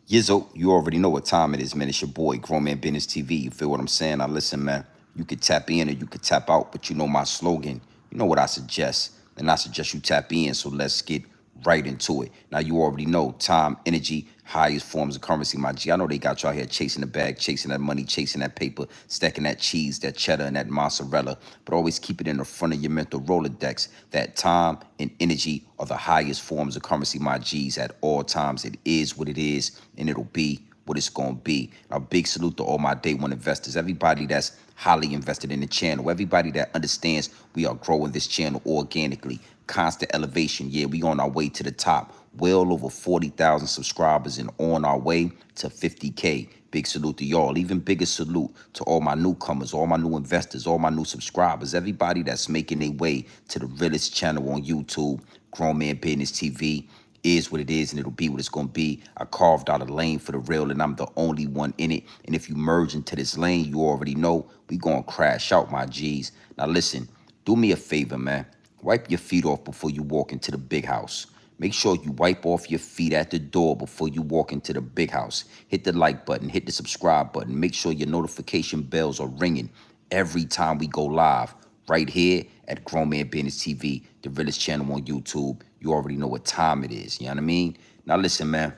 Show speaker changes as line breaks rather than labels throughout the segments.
Yizzo, you already know what time it is, man. It's your boy, Grown Man Business TV. You feel what I'm saying? Now listen, man. You could tap in or you could tap out, but you know my slogan. You know what I suggest. And I suggest you tap in, so let's get right into it. Now you already know time, energy, highest forms of currency, my G. I know they got y'all here chasing the bag, chasing that money, chasing that paper, stacking that cheese, that cheddar, and that mozzarella. But always keep it in the front of your mental Rolodex. That time and energy are the highest forms of currency, my G's. At all times, it is what it is, and it'll be what it's gonna be. A big salute to all my day one investors, everybody that's highly invested in the channel, everybody that understands we are growing this channel organically, constant elevation. Yeah, we on our way to the top, well over 40,000 subscribers and on our way to 50K. Big salute to y'all. Even bigger salute to all my newcomers, all my new investors, all my new subscribers, everybody that's making their way to the Realest channel on YouTube, Grown Man Business TV. Is what it is, and it'll be what it's gonna be. I carved out a lane for the real, and I'm the only one in it. And if you merge into this lane, you already know we gonna crash out, my G's. Now listen, do me a favor, man. Wipe your feet off before you walk into the big house. Make sure you wipe off your feet at the door before you walk into the big house. Hit the like button, hit the subscribe button. Make sure your notification bells are ringing every time we go live right here at Grown Man Business TV, the realest channel on YouTube. You already know what time it is, you know what I mean? Now listen, man,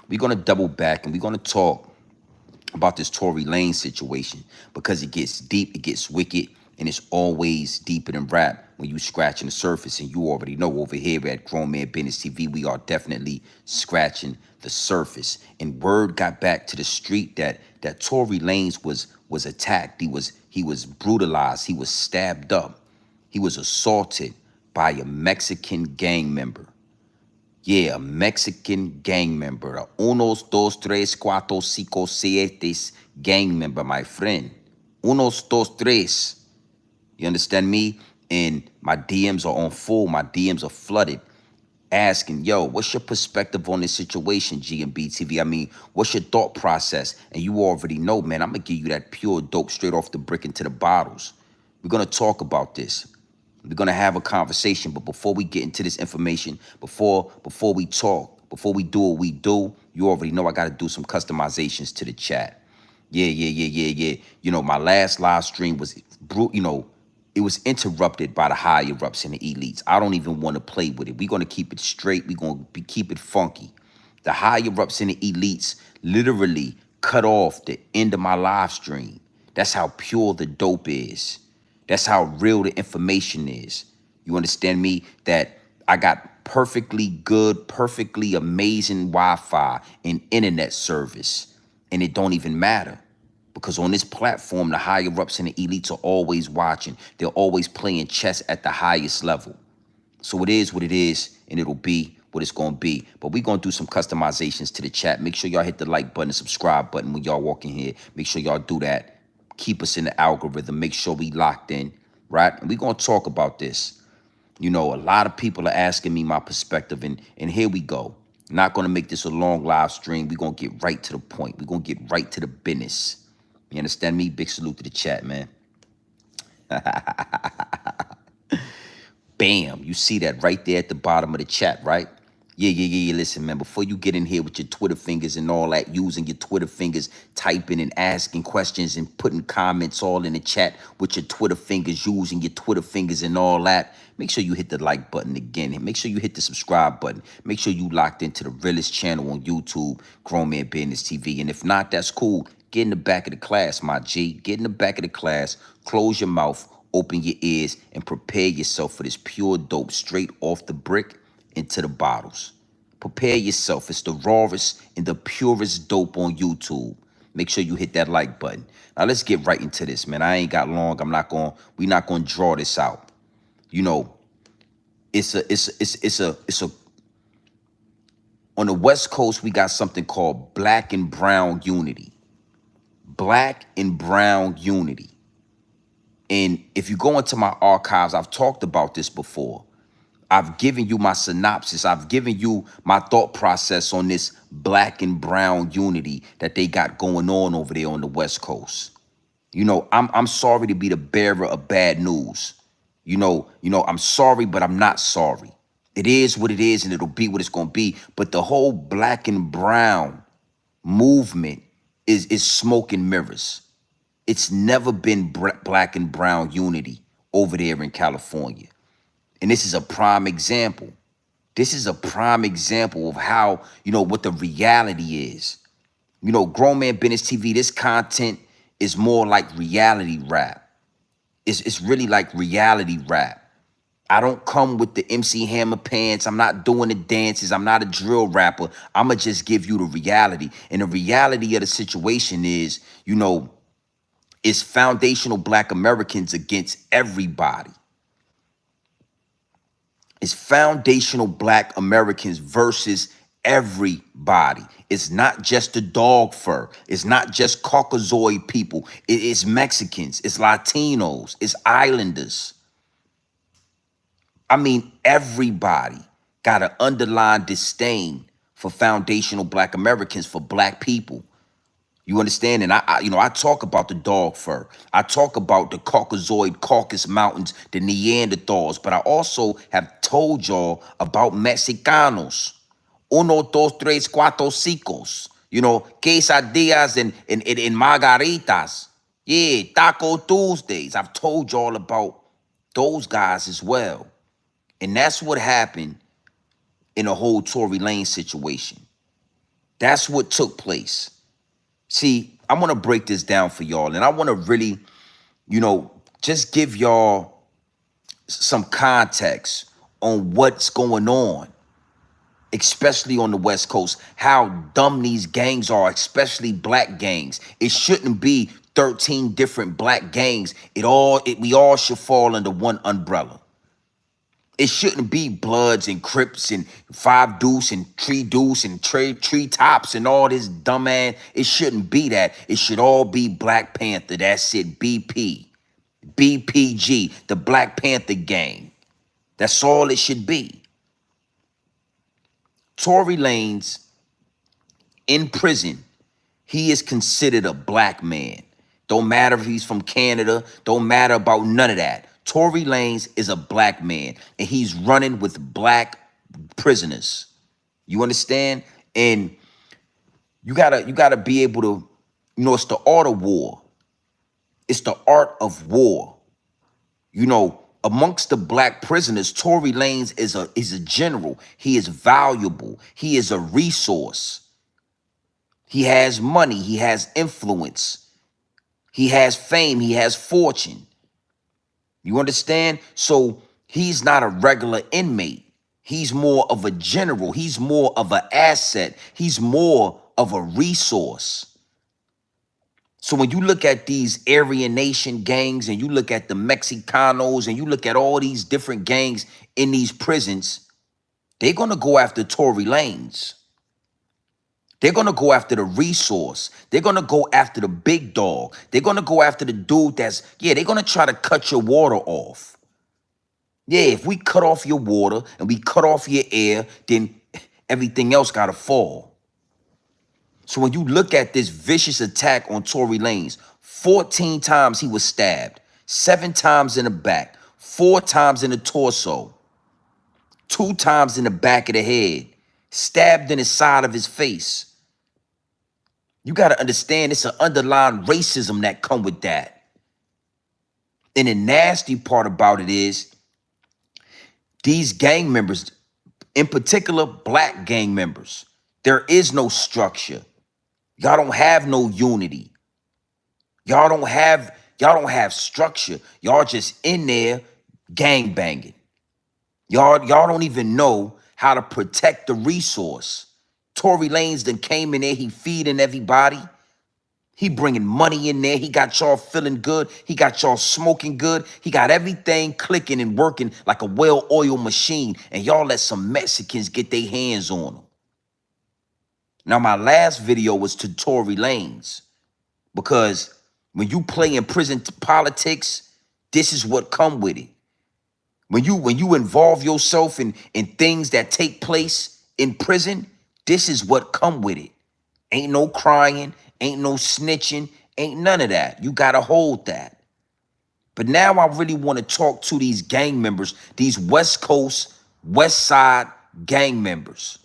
we're going to double back and we're going to talk about this Tory Lanez situation because it gets deep, it gets wicked, and it's always deeper than rap when you scratching the surface. And you already know over here at Grown Man Business TV, we are definitely scratching the surface. And word got back to the street that Tory Lanez was attacked. He was brutalized. He was stabbed up. He was assaulted by a Mexican gang member. Yeah, a Mexican gang member. A unos, dos, tres, cuatro, cinco, siete gang member, my friend. Unos, dos, tres. You understand me? And my DMs are on full. My DMs are flooded. Asking, yo, what's your perspective on this situation, GMB TV? I mean, what's your thought process? And you already know, man, I'm going to give you that pure dope straight off the brick into the bottles. We're going to talk about this. We're going to have a conversation. But before we get into this information, before we talk, before we do what we do, you already know I got to do some customizations to the chat. Yeah. You know, my last live stream was, you know, it was interrupted by the higher ups and the elites. I don't even want to play with it. We're going to keep it straight. We're going to keep it funky. The higher ups and the elites literally cut off the end of my live stream. That's how pure the dope is. That's how real the information is. You understand me? That I got perfectly good, perfectly amazing Wi-Fi and internet service. And it don't even matter. Because on this platform, the higher ups and the elites are always watching. They're always playing chess at the highest level. So it is what it is, and it'll be what it's going to be. But we're going to do some customizations to the chat. Make sure y'all hit the like button, the subscribe button when y'all walk in here. Make sure y'all do that. Keep us in the algorithm. Make sure we locked in, right? And we're going to talk about this. You know, a lot of people are asking me my perspective, and here we go. Not going to make this a long live stream. We're going to get right to the point. We're going to get right to the business. You understand me? Big salute to the chat, man. Bam. You see that right there at the bottom of the chat, right? Yeah. Listen, man, before you get in here with your Twitter fingers and all that, using your Twitter fingers, typing and asking questions and putting comments all in the chat with your Twitter fingers, using your Twitter fingers and all that, make sure you hit the like button again. And make sure you hit the subscribe button. Make sure you locked into the realest channel on YouTube, Grown Man Business TV. And if not, that's cool. Get in the back of the class, my G. Get in the back of the class. Close your mouth, open your ears, and prepare yourself for this pure dope straight off the brick into the bottles. Prepare yourself. It's the rawest and the purest dope on YouTube. Make sure you hit that like button. Now let's get right into this, man. I ain't got long. We're not gonna draw this out. You know, it's a on the West Coast, we got something called Black and Brown Unity. Black and brown unity. And if you go into my archives, I've talked about this before. I've given you my synopsis. I've given you my thought process on this black and brown unity that they got going on over there on the West Coast. You know, I'm sorry to be the bearer of bad news. You know, I'm sorry, but I'm not sorry. It is what it is, and it'll be what it's gonna be. But the whole black and brown movement is smoke and mirrors. It's never been black and brown unity over there in California. And this is a prime example. This is a prime example of how, what the reality is. Grown Man Business TV, this content is more like reality rap. It's really like reality rap. I don't come with the MC Hammer pants. I'm not doing the dances. I'm not a drill rapper. I'ma just give you the reality. And the reality of the situation is, it's foundational Black Americans against everybody. It's foundational Black Americans versus everybody. It's not just the dog fur. It's not just Caucasoid people. It's Mexicans. It's Latinos. It's Islanders. I mean, everybody got an underlying disdain for foundational Black Americans, for Black people. You understand? And I talk about the dog fur. I talk about the Caucasoid Caucasus Mountains, the Neanderthals, but I also have told y'all about Mexicanos. Uno, dos, tres, cuatro, cinco. Quesadillas and margaritas. Yeah, Taco Tuesdays. I've told y'all about those guys as well. And that's what happened in the whole Tory Lanez situation. That's what took place. See, I want to break this down for y'all, and I want to really, just give y'all some context on what's going on, especially on the West Coast, how dumb these gangs are, especially Black gangs. It shouldn't be 13 different Black gangs. We all should fall under one umbrella. It shouldn't be Bloods and Crips and Five Deuce and Tree Deuce and Tree Tops and all this dumb ass. It shouldn't be that. It should all be Black Panther. That's it. BP. BPG. The Black Panther gang. That's all it should be. Tory Lanez in prison. He is considered a Black man. Don't matter if he's from Canada. Don't matter about none of that. Tory Lanez is a Black man, and he's running with Black prisoners. You understand? And you gotta be able to, it's the art of war. It's the art of war. Amongst the Black prisoners, Tory Lanez is a general. He is valuable. He is a resource. He has money. He has influence. He has fame. He has fortune. You understand? So he's not a regular inmate. He's more of a general. He's more of an asset. He's more of a resource. So when you look at these Aryan Nation gangs and you look at the Mexicanos and you look at all these different gangs in these prisons, they're going to go after Tory Lanez. They're going to go after the resource. They're going to go after the big dog. They're going to go after the dude they're going to try to cut your water off. Yeah, if we cut off your water and we cut off your air, then everything else got to fall. So when you look at this vicious attack on Tory Lanez, 14 times he was stabbed, 7 times in the back, 4 times in the torso, 2 times in the back of the head, stabbed in the side of his face. You got to understand it's an underlying racism that come with that. And the nasty part about it is these gang members, in particular Black gang members, there is no structure. Y'all don't have no unity. Y'all don't have structure. Y'all just in there gang banging. Y'all don't even know how to protect the resource. Tory Lanez done came in there, he feeding everybody. He bringing money in there. He got y'all feeling good. He got y'all smoking good. He got everything clicking and working like a well-oiled machine. And y'all let some Mexicans get their hands on them. Now, my last video was to Tory Lanez, because when you play in prison politics, this is what come with it. When you involve yourself in things that take place in prison, this is what come with it. Ain't no crying, ain't no snitching, ain't none of that. You got to hold that. But now I really want to talk to these gang members, these West Coast, West Side gang members.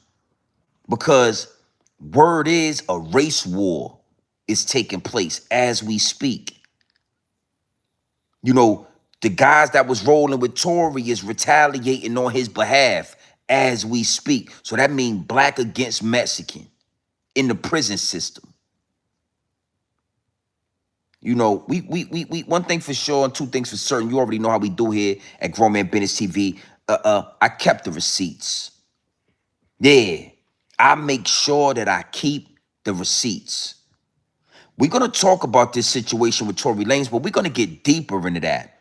Because Word is a race war is taking place as we speak. You know, the guys that was rolling with Tory is retaliating on his behalf as we speak. So that means black against Mexican in the prison system. You know, we one thing for sure and two things for certain. You already know how we do here at Grown Man Business TV. I kept the receipts. Yeah, I make sure that I keep the receipts. We're gonna talk about this situation with Tory Lanez, but we're gonna get deeper into that.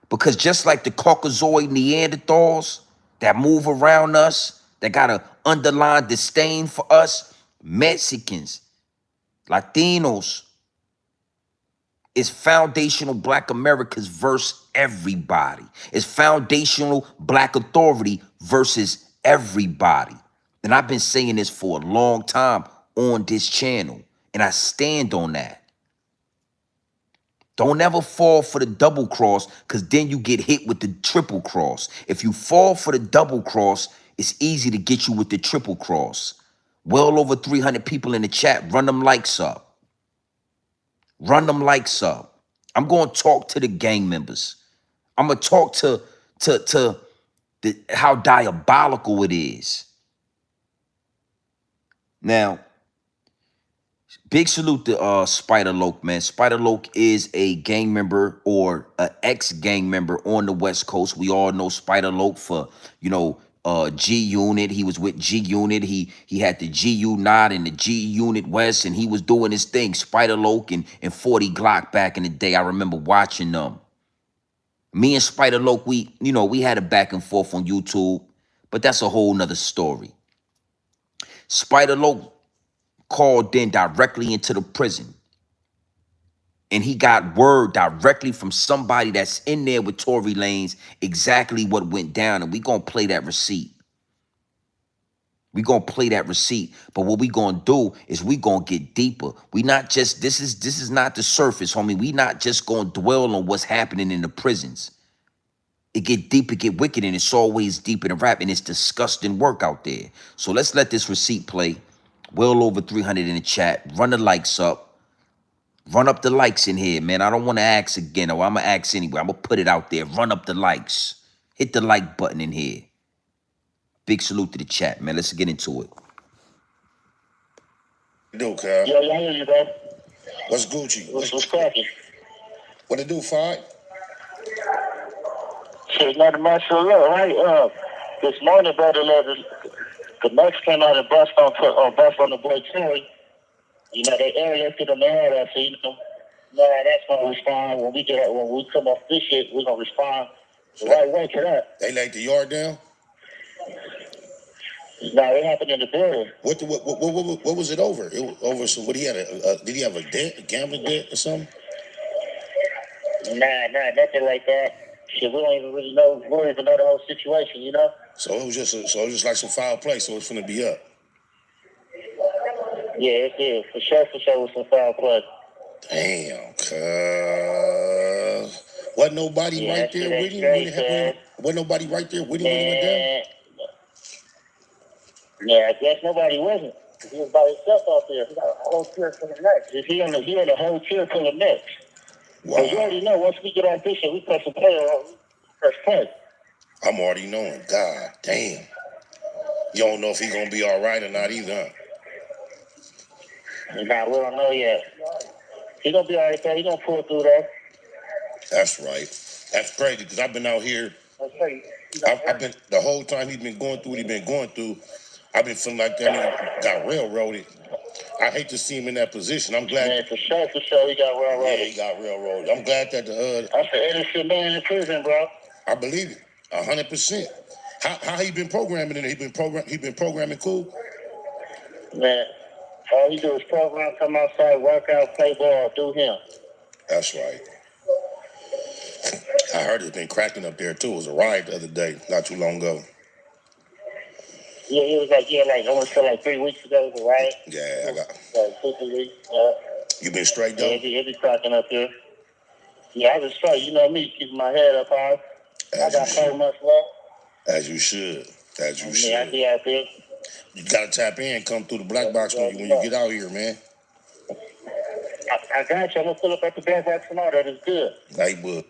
Because just like the Caucasoid Neanderthals that move around us, that got an underlying disdain for us, Mexicans, Latinos, is foundational Black Americans versus everybody. It's foundational Black authority versus everybody. And I've been saying this for a long time on this channel, and I stand on that. Don't ever fall for the double cross, because then you get hit with the triple cross. If you fall for the double cross, it's easy to get you with the triple cross. Well over 300 people in the chat. Run them likes up. Run them likes up. I'm going to talk to the gang members. I'm going to talk to how diabolical it is. Now, big salute to Spider Loke, man. Spider Loke is a gang member or an ex-gang member on the West Coast. We all know Spider Loke for, you know, G Unit. He was with G Unit. He had the GU Nod and the G Unit West, and he was doing his thing. Spider Loke and 40 Glock back in the day. I remember watching them. Me and Spider Loke, we had a back and forth on YouTube, but that's a whole nother story. Spider Loke called in directly into the prison, and he got word directly from somebody that's in there with Tory Lanez exactly what went down, and we gonna play that receipt. We gonna play that receipt, but what we gonna do is we gonna get deeper. We not just, this is not the surface, homie. We not just gonna dwell on what's happening in the prisons. It get deep, it get wicked, and it's always deep in the rap, and it's disgusting work out there. So let's let this receipt play. Well over 300 in the chat. Run the likes up. Run up the likes in here, man. I don't want to ask again, or I'm going to ask anyway. I'm going to put it out there. Run up the likes. Hit the like button in here. Big salute to the chat, man. Let's get into it.
Do, Kyle?
Yeah, I hear you, bro.
What's Gucci?
What's cracking?
What it do, Fight?
Shit, nothing much to look, right? This morning, brother, the Mexican out and bust on the boy Tory. You know, they airlifted him and all that, so that's gonna respond when we come off this shit. We're gonna respond the right way to that.
They laid the yard down.
Now it happened in the building.
What was it over? It was over. So what he had did he have a debt, a gambling debt or something?
Nah, nothing like that. Shit, we don't even really know. We don't even know the whole situation, you know.
So it was just like some foul play. So it's finna be up.
Yeah, it is for sure with some foul play.
Damn, cuz. Wasn't nobody right there with him when it happened? Wasn't nobody right there with him when he went down?
Yeah, I guess nobody wasn't. He was by himself out there. He got a whole tier full of nuts. He on a whole tier full of nuts.
Wow.
Because you already know, once we get on this shit, we press the play on. Press play.
I'm already knowing. God damn. You don't know if he gonna be all right or not either, huh?
Nah, we don't know yet. He gonna be all right there. He gonna pull through that.
That's right. That's crazy, because I've been out here. I've been, the whole time he's been going through what he's been going through, I've been feeling like that nigga got railroaded. I hate to see him in that position. I'm glad.
Man, for sure, he got railroaded.
Yeah, he got railroaded. I'm glad that
that's an innocent man in prison, bro.
I believe it, 100%. How he been programming it? He been programming cool.
Man, all he do is program, come outside, work out, play ball, do him.
That's right. I heard it's been cracking up there too. It was a riot the other day, not too long ago.
Yeah, it was like I want to say like 3 weeks ago, right?
Yeah, I got.
Like 2, 3 weeks.
You been straight though?
Yeah, it be cracking up here. Yeah, I was straight. You know me, keeping my head up high. I got so much left.
As you should. As you should.
Yeah, I be out there.
You gotta tap in, come through the black box when you get out here, man.
I got you. I'm gonna pull up at the black box tomorrow. That is good.
Like, but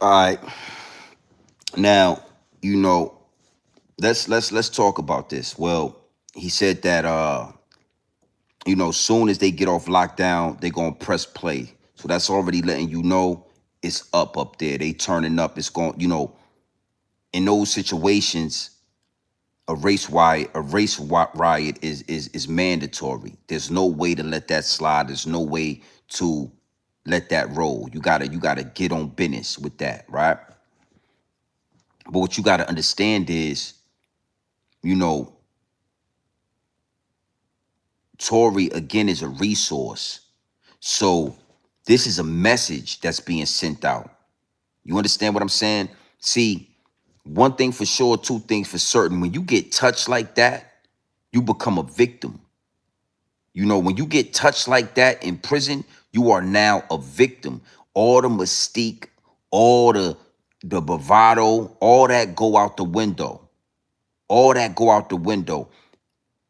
All right. Now, you know, let's talk about this. Well, he said that you know, soon as they get off lockdown, they're gonna press play. So that's already letting you know it's up there. They turning up. It's going, you know, in those situations, a race riot is mandatory. There's no way to let that slide. There's no way to let that roll. You gotta get on business with that, right? But what you gotta understand is, you know, Tory again is a resource. So this is a message that's being sent out. You understand what I'm saying? See, one thing for sure, two things for certain. When you get touched like that, you become a victim. You know, when you get touched like that in prison, you are now a victim. All the mystique, all the bravado, all that go out the window. All that go out the window.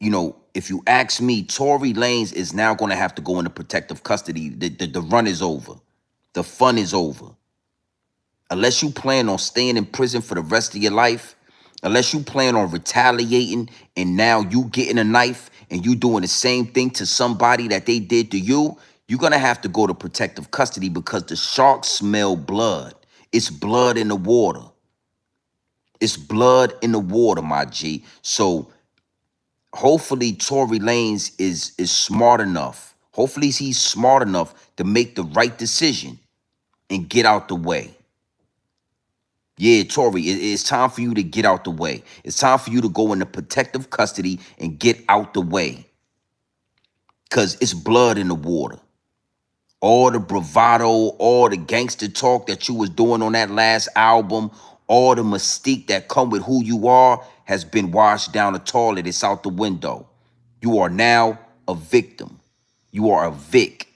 You know, if you ask me, Tory Lanez is now going to have to go into protective custody. The run is over. The fun is over. Unless you plan on staying in prison for the rest of your life, unless you plan on retaliating and now you getting a knife and you doing the same thing to somebody that they did to you, you're going to have to go to protective custody because the sharks smell blood. It's blood in the water. It's blood in the water, my G. So hopefully Tory Lanez is smart enough. Hopefully he's smart enough to make the right decision and get out the way. Yeah, Tory, it's time for you to get out the way. It's time for you to go into protective custody and get out the way. Because it's blood in the water. All the bravado, all the gangster talk that you was doing on that last album, all the mystique that come with who you are has been washed down the toilet. It's out the window. You are now a victim. You are a Vic.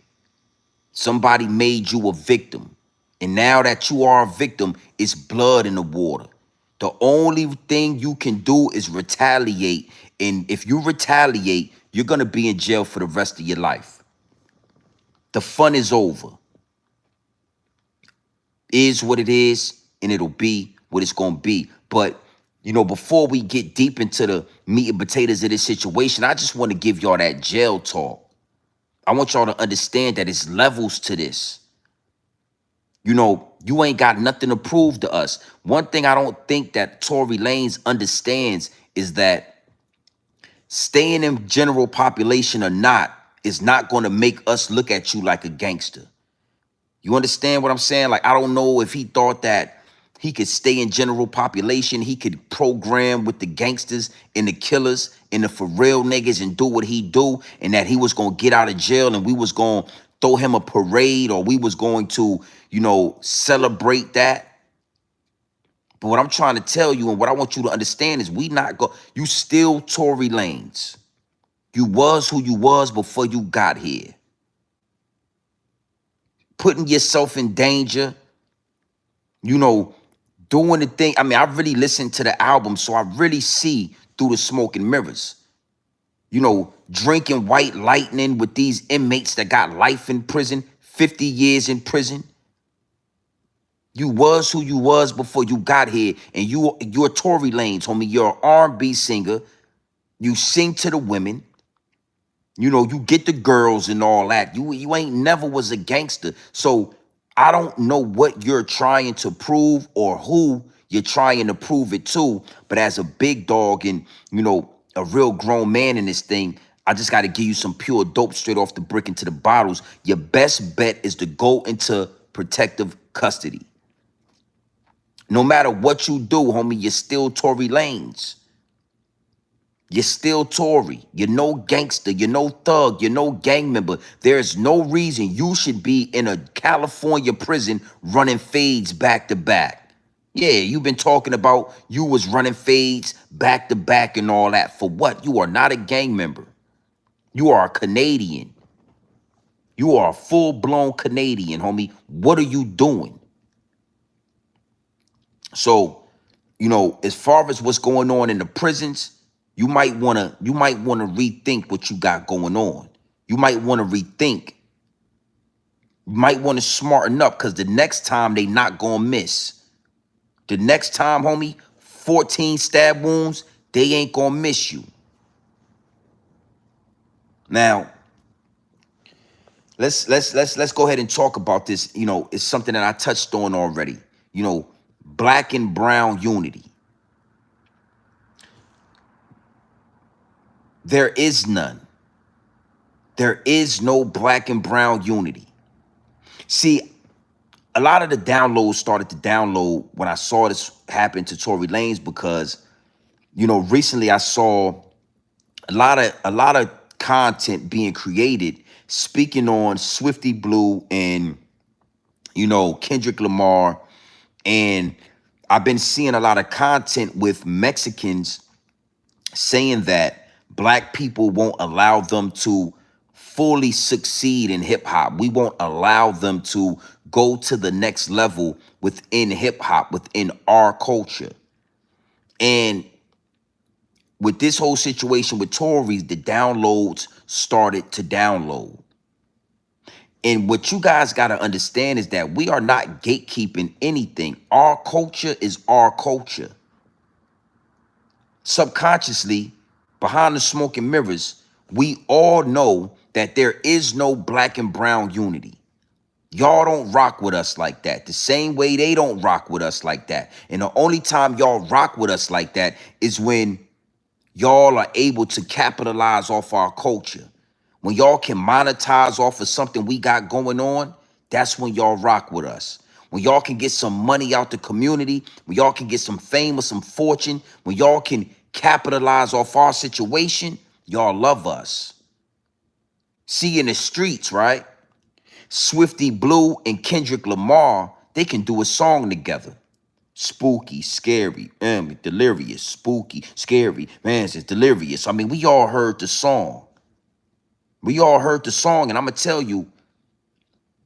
Somebody made you a victim. And now that you are a victim, it's blood in the water. The only thing you can do is retaliate. And if you retaliate, you're going to be in jail for the rest of your life. The fun is over. Is what it is, and it'll be what it's going to be. But, you know, before we get deep into the meat and potatoes of this situation, I just want to give y'all that jail talk. I want y'all to understand that it's levels to this. You know, you ain't got nothing to prove to us. One thing I don't think that Tory Lanez understands is that staying in general population or not is not going to make us look at you like a gangster. You understand what I'm saying? Like, I don't know if he thought that he could stay in general population. He could program with the gangsters and the killers and the for real niggas and do what he do, and that he was going to get out of jail and we was going to throw him a parade or we was going to, you know, celebrate that. But what I'm trying to tell you and what I want you to understand is you still Tory Lanez. You was who you was before you got here. Putting yourself in danger, you know, doing the thing. I mean, I really listened to the album, so I really see through the smoke and mirrors. You know, drinking white lightning with these inmates that got life in prison, 50 years in prison. You was who you was before you got here, and you're Tory Lanez, homie. You're an R&B singer. You sing to the women. You know, you get the girls and all that. You ain't never was a gangster. So I don't know what you're trying to prove or who you're trying to prove it to. But as a big dog and, you know, a real grown man in this thing, I just got to give you some pure dope straight off the brick into the bottles. Your best bet is to go into protective custody. No matter what you do, homie, you're still Tory Lanez. You're still Tory. You're no gangster. You're no thug. You're no gang member. There's no reason you should be in a California prison running fades back to back. Yeah, you've been talking about you was running fades back to back and all that. For what? You are not a gang member. You are a Canadian. You are a full-blown Canadian, homie. What are you doing? So, you know, as far as what's going on in the prisons, you might wanna rethink what you got going on. You might want to rethink. You might want to smarten up, because the next time they not gonna miss. The next time, homie, 14 stab wounds, they ain't gonna miss you. Now, let's go ahead and talk about this. You know, it's something that I touched on already. You know, black and brown unity. There is none. There is no black and brown unity. See, a lot of the downloads started to download when I saw this happen to Tory Lanez, because, you know, recently I saw a lot of content being created speaking on Swifty Blue and, you know, Kendrick Lamar. And I've been seeing a lot of content with Mexicans saying that black people won't allow them to fully succeed in hip hop. We won't allow them to go to the next level within hip hop, within our culture. And with this whole situation with Tory, the downloads started to download. And what you guys got to understand is that we are not gatekeeping anything. Our culture is our culture. Subconsciously, behind the smoke and mirrors, we all know that there is no black and brown unity. Y'all don't rock with us like that. The same way they don't rock with us like that. And the only time y'all rock with us like that is when y'all are able to capitalize off our culture. When y'all can monetize off of something we got going on, that's when y'all rock with us. When y'all can get some money out the community, when y'all can get some fame or some fortune, when y'all can capitalize off our situation, y'all love us. See, in the streets, right? Swifty Blue and Kendrick Lamar, they can do a song together. Spooky, scary, delirious, spooky, scary, man, it's delirious. I mean, we all heard the song. We all heard the song, and I'm going to tell you,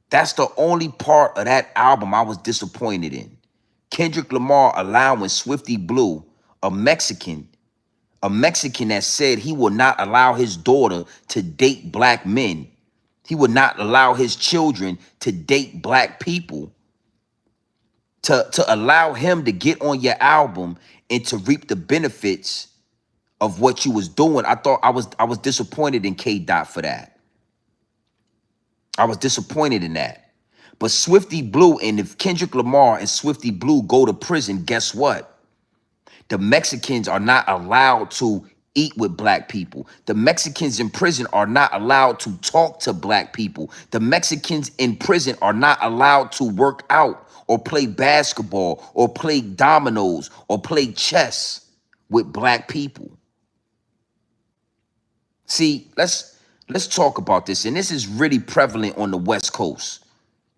that's the only part of that album I was disappointed in. Kendrick Lamar allowing Swifty Blue, a Mexican that said he will not allow his daughter to date black men. He would not allow his children to date black people. To allow him to get on your album and to reap the benefits of what you was doing. I was disappointed in K Dot for that. I was disappointed in that. But Swifty Blue, and if Kendrick Lamar and Swifty Blue go to prison, guess what? The Mexicans are not allowed to eat with black people. The Mexicans in prison are not allowed to talk to black people. The Mexicans in prison are not allowed to work out or play basketball or play dominoes or play chess with black people. See, let's talk about this. And this is really prevalent on the West Coast.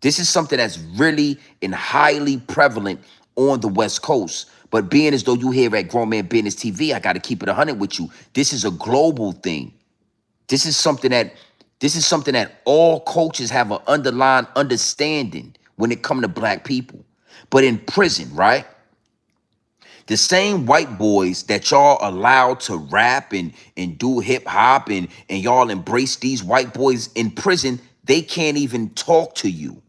This is something that's really and highly prevalent on the West Coast. But being as though you here at Grown Man Business TV, I got to keep it 100 with you. This is a global thing. This is something that all cultures have an underlying understanding when it comes to black people. But in prison, right? The same white boys that y'all allowed to rap and do hip hop and y'all embrace these white boys in prison, they can't even talk to you.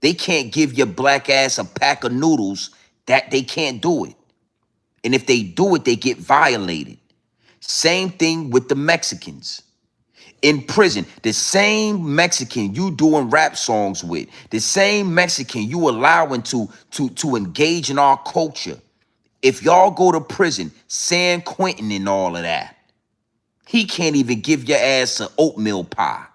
They can't give your black ass a pack of noodles. That they can't do it. And if they do it, they get violated. Same thing with the Mexicans. In prison, the same Mexican you doing rap songs with, the same Mexican you allowing to engage in our culture. If y'all go to prison, San Quentin and all of that, he can't even give your ass an oatmeal pie.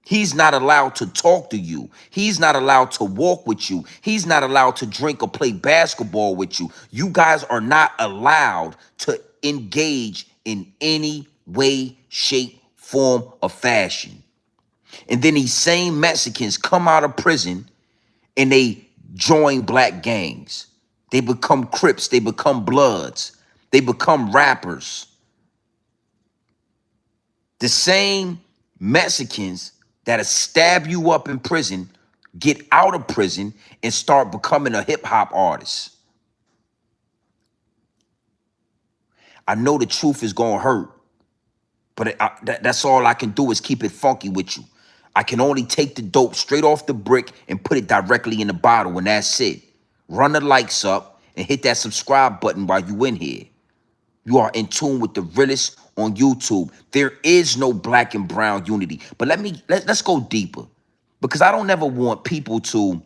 He's not allowed to talk to you. He's not allowed to walk with you. He's not allowed to drink or play basketball with you. You guys are not allowed to engage in any way, shape, form, or fashion. And then these same Mexicans come out of prison and they join black gangs. They become Crips. They become Bloods. They become rappers. The same Mexicans that'll stab you up in prison, get out of prison, and start becoming a hip-hop artist. I know the truth is gonna hurt, but that's all I can do is keep it funky with you. I can only take the dope straight off the brick and put it directly in the bottle, and that's it. Run the likes up and hit that subscribe button while you in here. You are in tune with the realest on YouTube. There is no black and brown unity. But let's go deeper, because I don't ever want people to,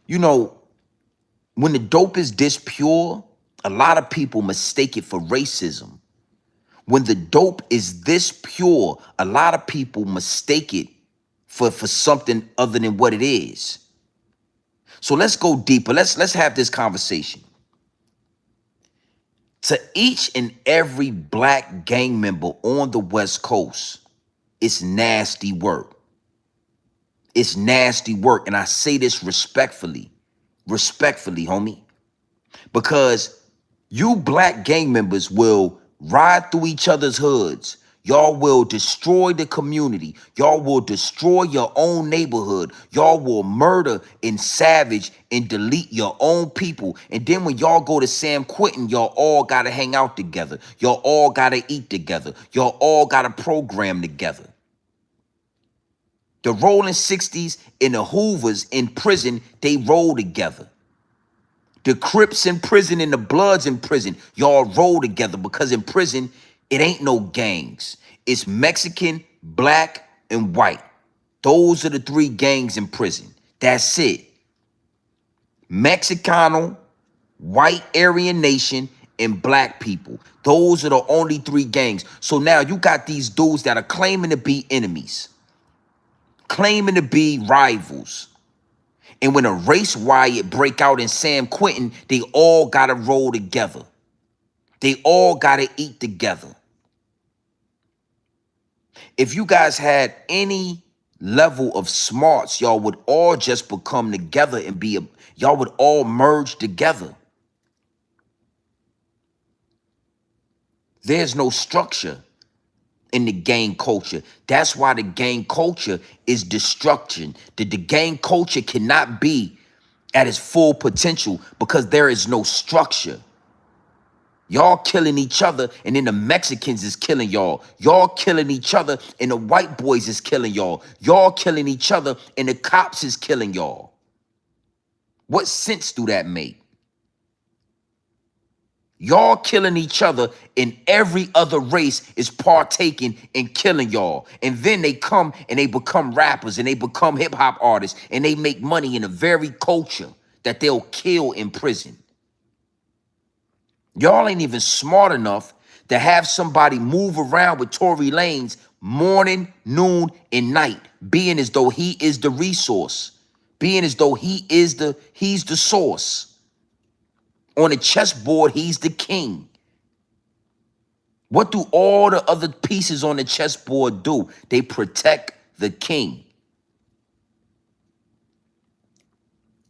you know, when the dope is this pure, a lot of people mistake it for racism. When the dope is this pure, a lot of people mistake it for something other than what it is. So let's go deeper. Let's have this conversation. To each and every black gang member on the West Coast, it's nasty work. It's nasty work. And I say this respectfully, homie, because you black gang members will ride through each other's hoods. Y'all will destroy the community. Y'all will destroy your own neighborhood. Y'all will murder and savage and delete your own people. And then when y'all go to San Quentin, y'all all got to hang out together. Y'all all got to eat together. Y'all all got to program together. The Rolling 60s and the Hoovers in prison, they roll together. The Crips in prison and the Bloods in prison, y'all roll together, because in prison, it ain't no gangs. It's Mexican, black, and white. Those are the three gangs in prison. That's it. Mexicano, white Aryan Nation, and black people. Those are the only three gangs. So now you got these dudes that are claiming to be enemies, claiming to be rivals. And when a race riot break out in San Quentin, they all got to roll together. They all got to eat together. If you guys had any level of smarts, y'all would all just become together and y'all would all merge together. There's no structure in the gang culture. That's why the gang culture is destruction. The gang culture cannot be at its full potential because there is no structure. Y'all killing each other, and then the Mexicans is killing y'all. Y'all killing each other, and the white boys is killing y'all. Y'all killing each other, and the cops is killing y'all. What sense do that make? Y'all killing each other, and every other race is partaking in killing y'all. And then they come and they become rappers, and they become hip-hop artists, and they make money in the very culture that they'll kill in prison. Y'all ain't even smart enough to have somebody move around with Tory Lanez morning, noon, and night, being as though he is the resource, being as though he's the source. On the chessboard, he's the king. What do all the other pieces on the chessboard do? They protect the king.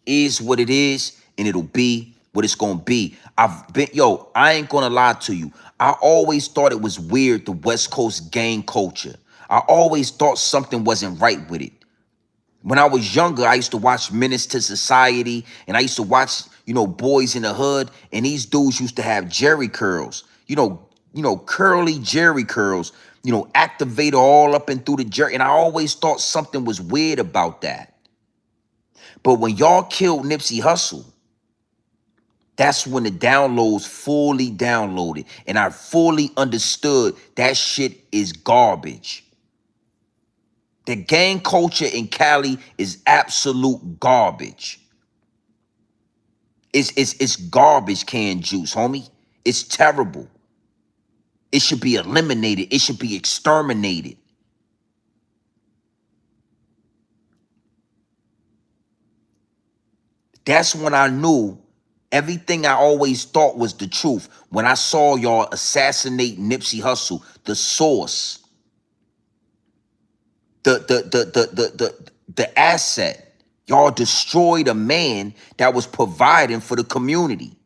Is what it is, and it'll be what it's gonna be. I ain't gonna lie to you. I always thought it was weird, the West Coast gang culture. I always thought something wasn't right with it. When I was younger, I used to watch Menace to Society, and I used to watch, Boys in the Hood, and these dudes used to have jerry curls, curly jerry curls, activator all up and through the jerry. And I always thought something was weird about that. But when y'all killed Nipsey Hussle, that's when the downloads fully downloaded. And I fully understood that shit is garbage. The gang culture in Cali is absolute garbage. It's garbage can juice, homie. It's terrible. It should be eliminated. It should be exterminated. That's when I knew everything I always thought was the truth. When I saw y'all assassinate Nipsey Hussle, the source, the asset. Y'all destroyed a man that was providing for the community.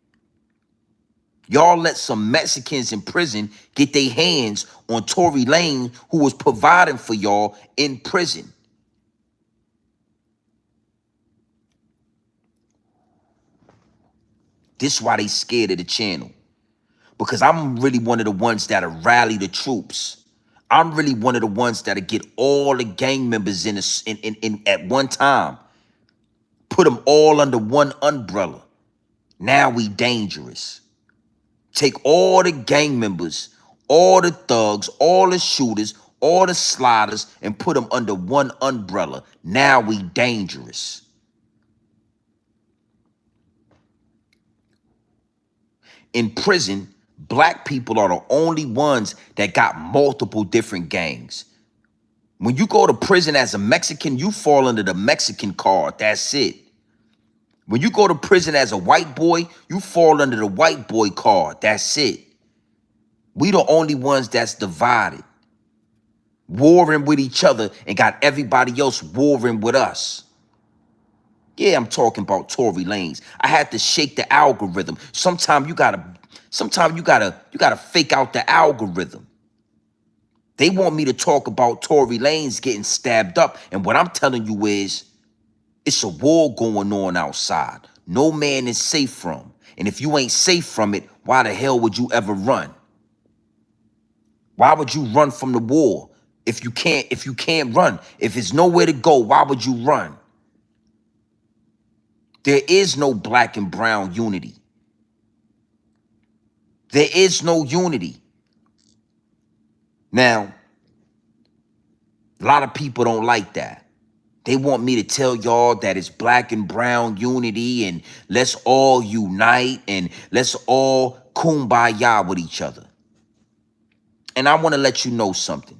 Y'all let some Mexicans in prison get their hands on Tory Lanez, who was providing for y'all in prison. This is why they scared of the channel. because I'm really one of the ones that'll rally the troops. I'm really one of the ones that'll get all the gang members in at one time, put them all under one umbrella. Now we dangerous. Take all the gang members, all the thugs, all the shooters, all the sliders, and put them under one umbrella. Now we dangerous. In prison, black people are the only ones that got multiple different gangs. When you go to prison as a Mexican, you fall under the Mexican card. That's it. When you go to prison as a white boy, you fall under the white boy card. That's it. We the only ones that's divided, warring with each other, and got everybody else warring with us. Yeah, I'm talking about Tory Lanez. I had to shake the algorithm. Sometimes you gotta fake out the algorithm. They want me to talk about Tory Lanez getting stabbed up, and what I'm telling you is, it's a war going on outside. No man is safe from. And if you ain't safe from it, why the hell would you ever run? Why would you run from the war? If you can't run, if there's nowhere to go, why would you run? There is no black and brown unity. There is no unity. Now, a lot of people don't like that. They want me to tell y'all that it's black and brown unity and let's all unite and let's all kumbaya with each other. And I want to let you know something.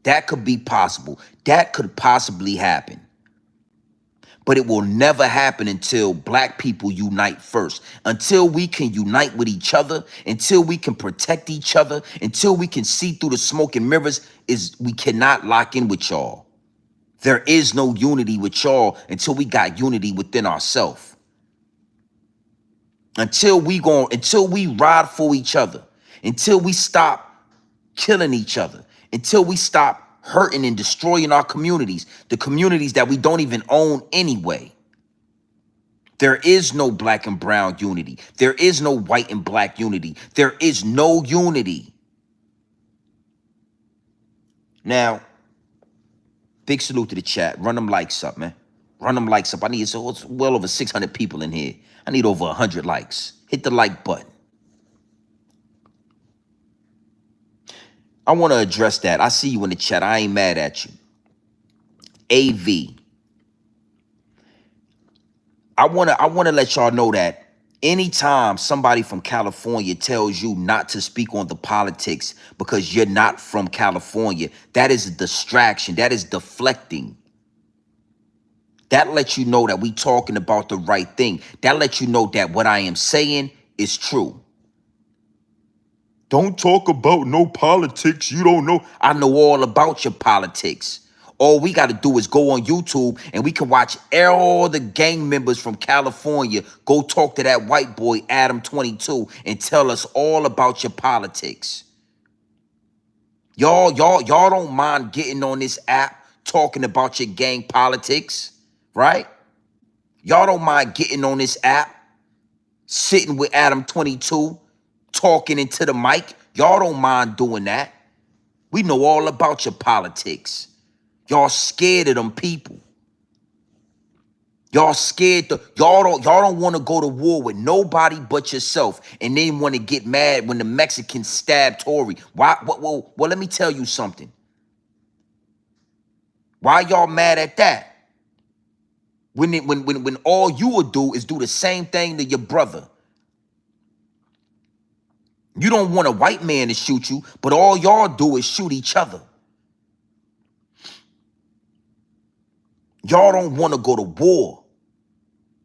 That could be possible. That could possibly happen. But it will never happen until black people unite first. Until we can unite with each other, until we can protect each other, until we can see through the smoke and mirrors, we cannot lock in with y'all. There is no unity with y'all until we got unity within ourselves. Until we ride for each other, until we stop killing each other, until we stop hurting and destroying our communities, the communities that we don't even own anyway. There is no black and brown unity. There is no white and black unity. There is no unity. Now, big salute to the chat. Run them likes up, man. Run them likes up. It's well over 600 people in here. I need over 100 likes. Hit the like button. I want to address that. I see you in the chat. I ain't mad at you. AV. I want to let y'all know that anytime somebody from California tells you not to speak on the politics because you're not from California, that is a distraction. That is deflecting. That lets you know that we talking about the right thing. That lets you know that what I am saying is true. Don't talk about no politics. You don't know. I know all about your politics. All we got to do is go on YouTube and we can watch all the gang members from California go talk to that white boy, Adam 22, and tell us all about your politics. Y'all don't mind getting on this app talking about your gang politics, right? Y'all don't mind getting on this app, sitting with Adam 22, talking into the mic. Y'all don't mind doing that. We know all about your politics. Y'all scared of them people. Y'all scared. Y'all don't want to go to war with nobody but yourself, and then want to get mad when the Mexicans stab Tory. Why? Well, let me tell you something. Why y'all mad at that? When all you will do is do the same thing to your brother. You don't want a white man to shoot you, but all y'all do is shoot each other. Y'all don't want to go to war.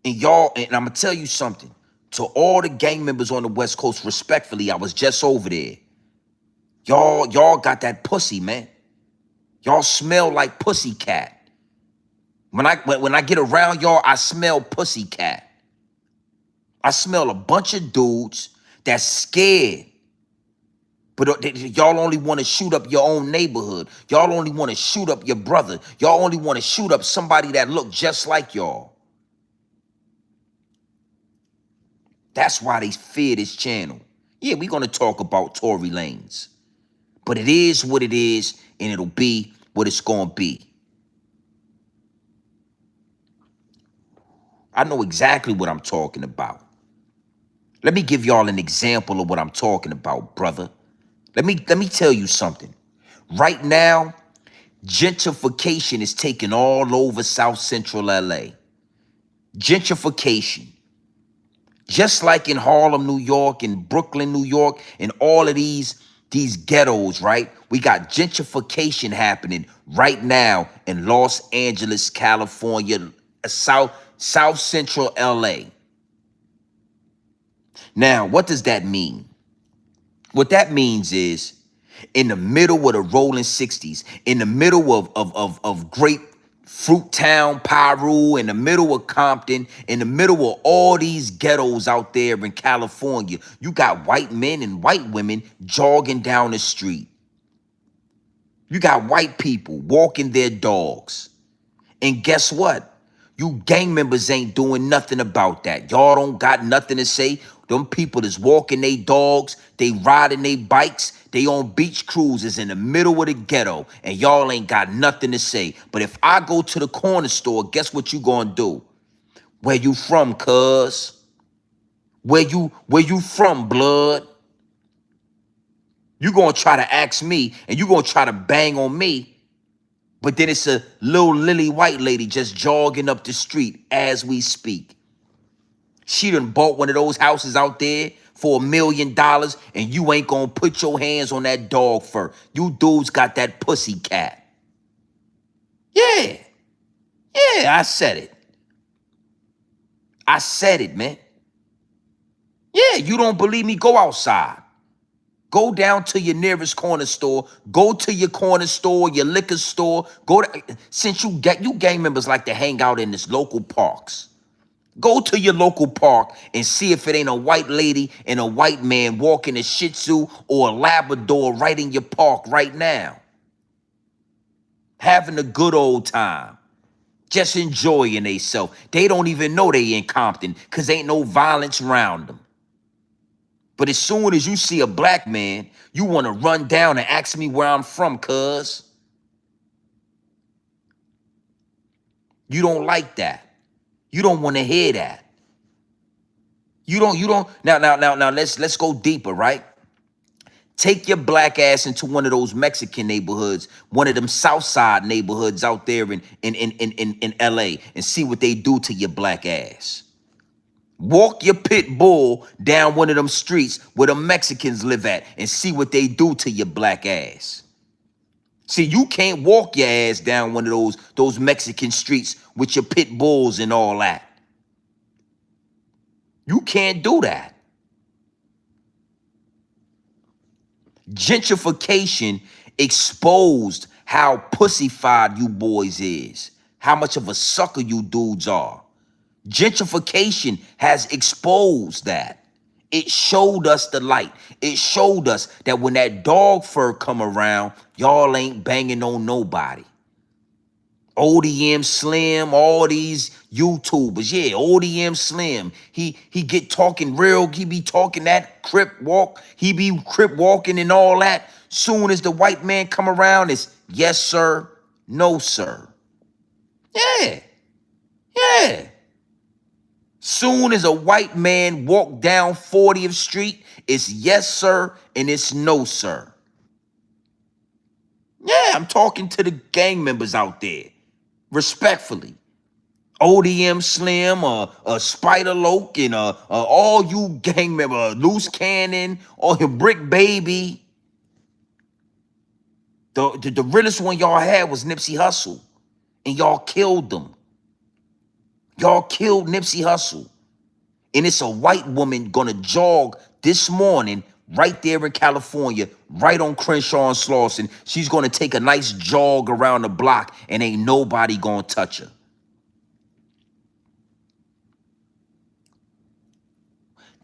And I'm going to tell you something. To all the gang members on the West Coast, respectfully, I was just over there. Y'all got that pussy, man. Y'all smell like pussycat. When I get around y'all, I smell pussycat. I smell a bunch of dudes that's scared. But y'all only want to shoot up your own neighborhood. Y'all only want to shoot up your brother. Y'all only want to shoot up somebody that look just like y'all. That's why they fear this channel. Yeah, we're going to talk about Tory Lanez. But it is what it is, and it'll be what it's going to be. I know exactly what I'm talking about. Let me give y'all an example of what I'm talking about, brother. Let me tell you something. Right now, gentrification is taking all over South Central LA. Gentrification. Just like in Harlem, New York, and Brooklyn, New York, and all of these ghettos, right? We got gentrification happening right now in Los Angeles, California, South Central LA. Now, what does that mean? What that means is in the middle of the rolling 60s, in the middle of Grapefruit Town, Piru, in the middle of Compton, in the middle of all these ghettos out there in California, you got white men and white women jogging down the street. You got white people walking their dogs. And guess what? You gang members ain't doing nothing about that. Y'all don't got nothing to say. Them people is walking they dogs, they riding they bikes, they on beach cruises in the middle of the ghetto, and y'all ain't got nothing to say. But if I go to the corner store, guess what you gonna do? Where you from, cuz? Where you from, blood? You gonna try to ask me, and you gonna try to bang on me, but then it's a little lily white lady just jogging up the street as we speak. She done bought one of those houses out there for $1 million, and you ain't gonna put your hands on that dog fur. You dudes got that pussy cat. Yeah, I said it. I said it, man. Yeah, you don't believe me? Go outside. Go down to your nearest corner store. Go to your corner store, your liquor store. Go to, since you gang members like to hang out in this local parks. Go to your local park and see if it ain't a white lady and a white man walking a Shih Tzu or a Labrador right in your park right now. Having a good old time. Just enjoying themselves. They don't even know they in Compton because ain't no violence around them. But as soon as you see a black man, you want to run down and ask me where I'm from, cuz. You don't like that. You don't want to hear that. You don't now let's go deeper, right? Take your black ass into one of those Mexican neighborhoods, one of them South Side neighborhoods out there in LA, and see what they do to your black ass. Walk your pit bull down one of them streets where the Mexicans live at and see what they do to your black ass. See, you can't walk your ass down one of those Mexican streets with your pit bulls and all that. You can't do that. Gentrification exposed how pussified you boys is, how much of a sucker you dudes are. Gentrification has exposed that. It showed us the light. It showed us that when that dog fur come around, y'all ain't banging on nobody. ODM Slim, all these YouTubers, yeah, ODM Slim. He get talking real, he be talking that crip walk, he be crip walking and all that. Soon as the white man come around, it's yes, sir, no, sir. Yeah. Soon as a white man walk down 40th Street, it's yes, sir, and it's no, sir. Yeah, I'm talking to the gang members out there. Respectfully, ODM Slim, Spider Loke, and all you gang members, Loose Cannon, or Brick Baby. The realest one y'all had was Nipsey Hussle, and y'all killed them. Y'all killed Nipsey Hussle, and it's a white woman gonna jog this morning right there in California, right on Crenshaw and Slauson. She's gonna take a nice jog around the block, and ain't nobody gonna touch her.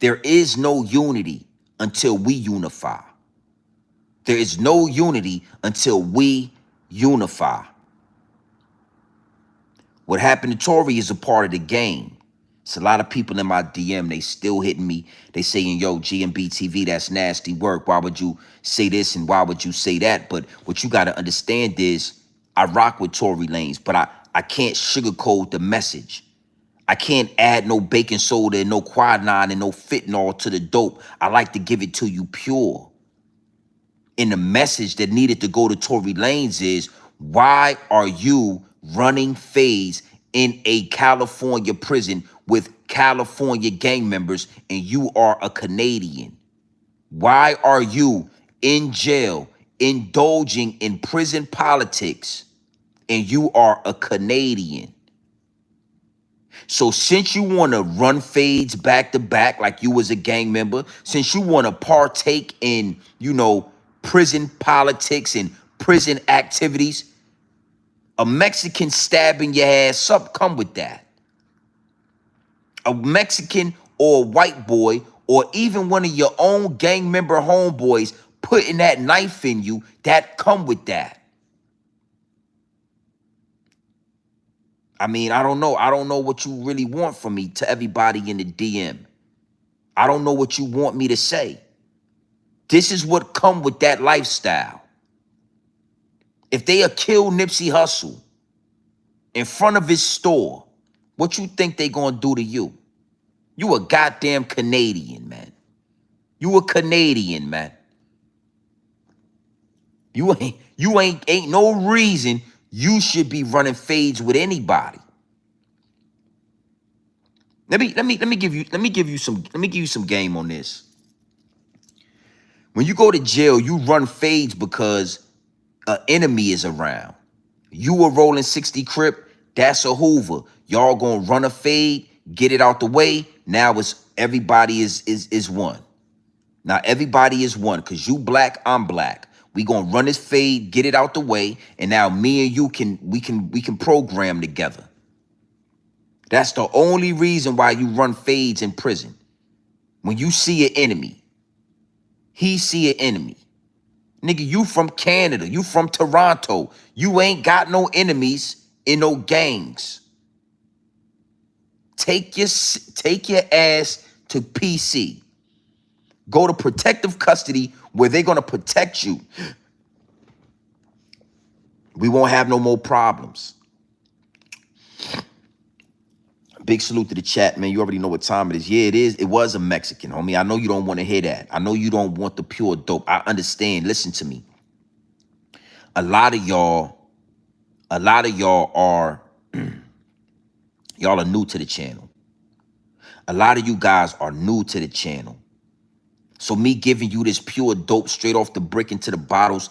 There is no unity until we unify. There is no unity until we unify. What happened to Tory is a part of the game. It's a lot of people in my DM, they still hitting me. They saying, yo, GMB TV, that's nasty work. Why would you say this and why would you say that? But what you got to understand is I rock with Tory Lanez, but I can't sugarcoat the message. I can't add no baking soda and no quinine and no fentanyl to the dope. I like to give it to you pure. And the message that needed to go to Tory Lanez is, why are you running phase in a California prison with California gang members and you are a Canadian? Why are you in jail indulging in prison politics and you are a Canadian? So since you want to run fades back to back like you was a gang member, since you want to partake in, prison politics and prison activities, a Mexican stabbing your ass up come with that. A Mexican or a white boy or even one of your own gang member homeboys putting that knife in you, that come with that. I mean, I don't know. I don't know what you really want from me to everybody in the DM. I don't know what you want me to say. This is what come with that lifestyle. If they kill Nipsey Hussle in front of his store, what you think they gonna do to you? You a goddamn Canadian, man. You a Canadian, man. Ain't no reason you should be running fades with anybody. Let me give you some game on this. When you go to jail, you run fades because an enemy is around. You a rolling 60 Crip, that's a Hoover. Y'all gonna run a fade, get it out the way. Now it's everybody is one. Now everybody is one because you black, I'm black. We gonna run this fade, get it out the way, and now me and you we can program together. That's the only reason why you run fades in prison. When you see an enemy, he see an enemy. Nigga, you from Canada, you from Toronto. You ain't got no enemies in no gangs. Take your ass to PC. Go to protective custody where they're gonna protect you. We won't have no more problems. Big salute to the chat, man. You already know what time it is. Yeah, it is. It was a Mexican, homie. I know you don't want to hear that. I know you don't want the pure dope. I understand. Listen to me. A lot of y'all are y'all are new to the channel. A lot of you guys are new to the channel. So me giving you this pure dope straight off the brick into the bottles,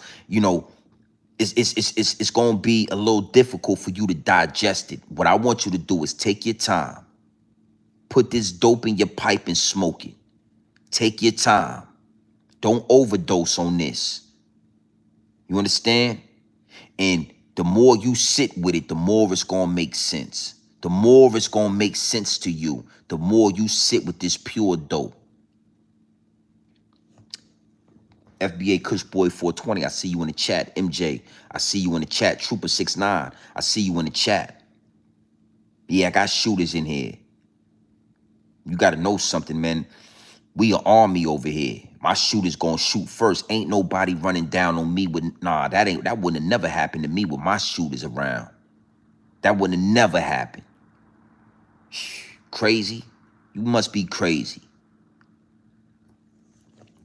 it's gonna be a little difficult for you to digest it. What I want you to do is take your time. Put this dope in your pipe and smoke it. Take your time. Don't overdose on this. You understand? And the more you sit with it, the more it's gonna make sense. The more it's gonna make sense to you, the more you sit with this pure dope. FBA Kushboy 420, I see you in the chat. MJ, I see you in the chat. Trooper 69, I see you in the chat. Yeah, I got shooters in here. You got to know something, man. We an army over here. My shooters gonna shoot first. Ain't nobody running down on me with, nah, that wouldn't have never happened to me with my shooters around. That wouldn't have never happened. Crazy? You must be crazy.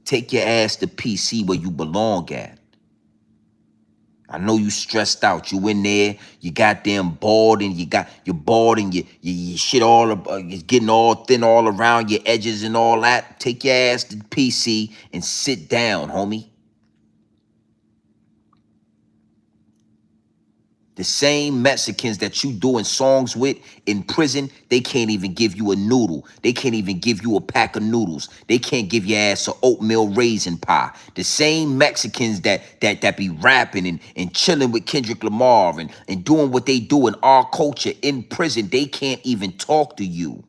Take your ass to PC where you belong at. I know you stressed out. You in there, you goddamn bald, and you're bald, and you shit all you're getting all thin all around your edges and all that. Take your ass to PC and sit down, homie. The same Mexicans that you doing songs with in prison, they can't even give you a noodle. They can't even give you a pack of noodles. They can't give your ass an oatmeal raisin pie. The same Mexicans that be rapping and chilling with Kendrick Lamar and doing what they do in our culture in prison, they can't even talk to you.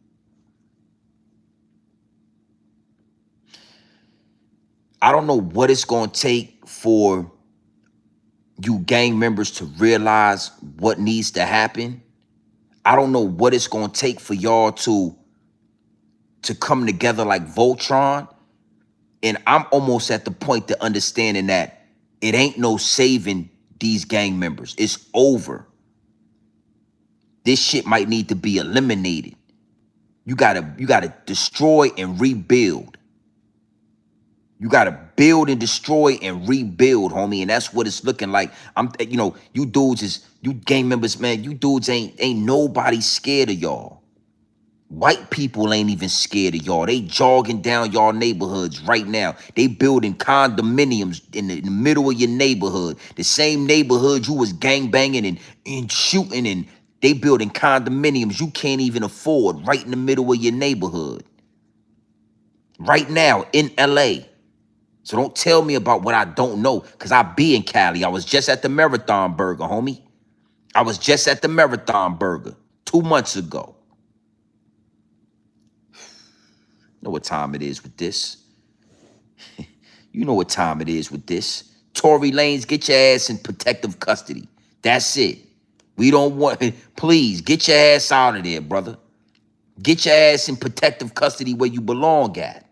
I don't know what it's going to take for you gang members to realize what needs to happen. I don't know what it's going to take for y'all to to come together like Voltron. And I'm almost at the point to understanding that it ain't no saving these gang members. It's over. This shit might need to be eliminated. You gotta destroy and rebuild. You gotta build and destroy and rebuild, homie. And that's what it's looking like. You dudes you gang members, man, you dudes ain't nobody scared of y'all. White people ain't even scared of y'all. They jogging down y'all neighborhoods right now. They building condominiums in the middle of your neighborhood. The same neighborhood you was gangbanging and shooting in. They building condominiums you can't even afford right in the middle of your neighborhood. Right now in LA. So don't tell me about what I don't know, because I be in Cali. I was just at the Marathon Burger, homie. I was just at the Marathon Burger 2 months ago. You know what time it is with this. You know what time it is with this. Tory Lanez, get your ass in protective custody. That's it. We don't want, please, get your ass out of there, brother. Get your ass in protective custody where you belong at.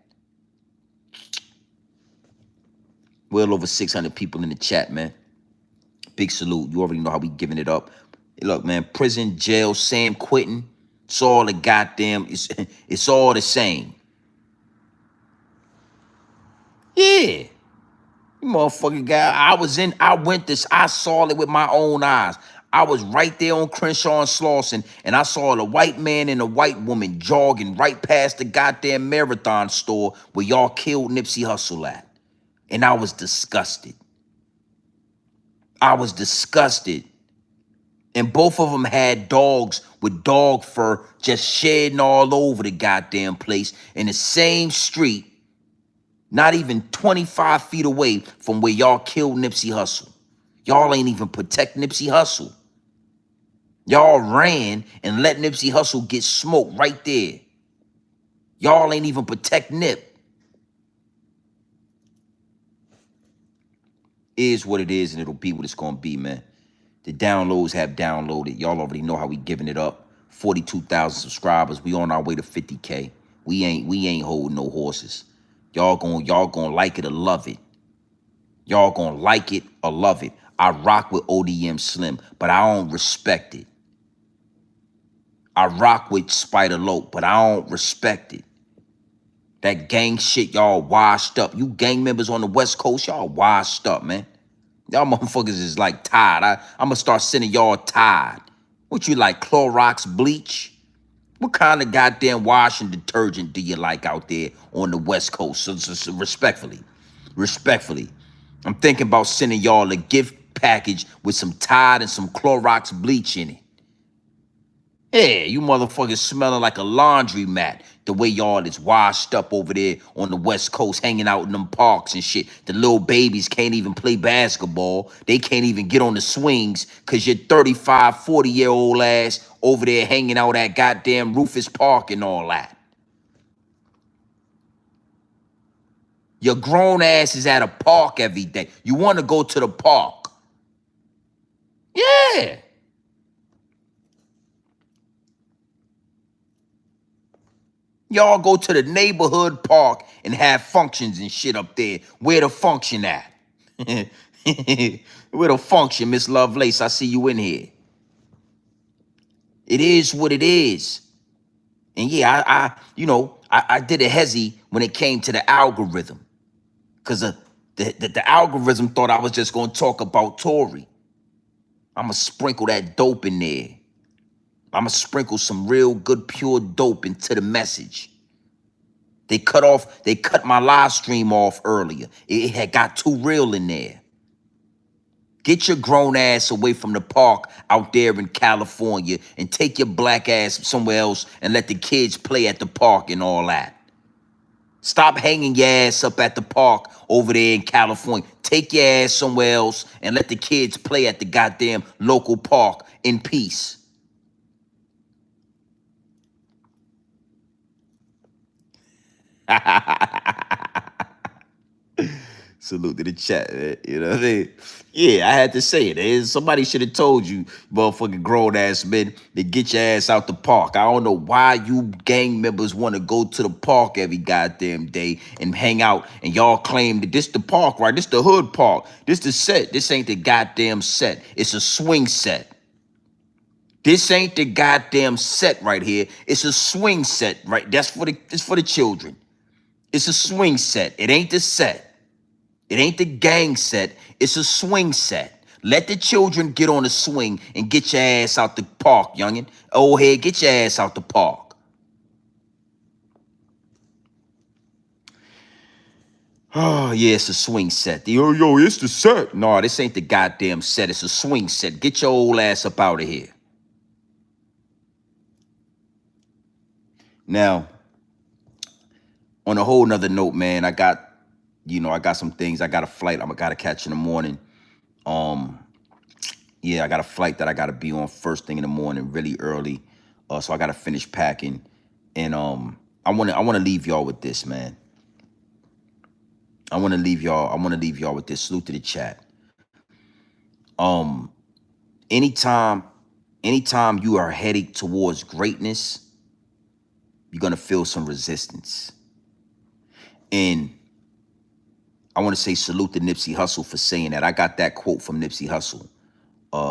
Well over 600 people in the chat, man. Big salute. You already know how we giving it up. Hey, look, man, prison, jail, Sam Quentin. It's all the goddamn, it's all the same. Yeah. You motherfucking guy. I saw it with my own eyes. I was right there on Crenshaw and Slauson, and I saw the white man and the white woman jogging right past the goddamn Marathon store where y'all killed Nipsey Hussle at. And I was disgusted. I was disgusted. And both of them had dogs with dog fur just shedding all over the goddamn place in the same street, not even 25 feet away from where y'all killed Nipsey Hussle. Y'all ain't even protect Nipsey Hussle. Y'all ran and let Nipsey Hussle get smoked right there. Y'all ain't even protect Nip. Is what it is, and it'll be what it's gonna be, man. The downloads have downloaded. Y'all already know how we giving it up. 42,000 subscribers. We on our way to 50K. We ain't holding no horses. Y'all gonna like it or love it. Y'all gonna like it or love it. I rock with ODM Slim, but I don't respect it. I rock with Spider Lope, but I don't respect it. That gang shit, y'all washed up. You gang members on the West Coast, y'all washed up, man. Y'all motherfuckers is like tired. I'm gonna start sending y'all tired. What you like, Clorox bleach? What kind of goddamn washing detergent do you like out there on the West Coast? So respectfully, I'm thinking about sending y'all a gift package with some Tide and some Clorox bleach in it. Yeah, you motherfuckers smelling like a laundry mat. The way y'all is washed up over there on the West Coast, hanging out in them parks and shit. The little babies can't even play basketball. They can't even get on the swings because your 35, 40-year-old ass over there hanging out at goddamn Rufus Park and all that. Your grown ass is at a park every day. You want to go to the park. Yeah. Y'all go to the neighborhood park and have functions and shit up there. Where the function at? Where the function, Miss Lovelace? I see you in here. It is what it is. And yeah, I did a hezzy when it came to the algorithm. Because the algorithm thought I was just going to talk about Tory. I'm going to sprinkle that dope in there. I'm going to sprinkle some real good, pure dope into the message. They cut my live stream off earlier. It had got too real in there. Get your grown ass away from the park out there in California and take your black ass somewhere else and let the kids play at the park and all that. Stop hanging your ass up at the park over there in California. Take your ass somewhere else and let the kids play at the goddamn local park in peace. Salute to the chat, man. You know what I mean? Yeah, I had to say it. Somebody should have told you, motherfucking grown ass men, to get your ass out the park. I don't know why you gang members want to go to the park every goddamn day and hang out, and y'all claim that this the park, right? This the hood park. This the set. This ain't the goddamn set. It's a swing set. This ain't the goddamn set right here. It's a swing set, right? It's for the children. It's a swing set. It ain't the set. It ain't the gang set. It's a swing set. Let the children get on the swing and get your ass out the park, youngin. Old head, get your ass out the park. Oh, yeah, it's a swing set. Yo, it's the set. No, this ain't the goddamn set. It's a swing set. Get your old ass up out of here. Now, on a whole nother note, man, I got some things. I got a flight I gotta catch in the morning. Yeah, I got a flight that I gotta be on first thing in the morning, really early. So I gotta finish packing. And I wanna leave y'all with this, man. I wanna leave y'all with this. Salute to the chat. Anytime you are heading towards greatness, you're gonna feel some resistance. And I want to say salute to Nipsey Hussle for saying that. I got that quote from Nipsey Hussle.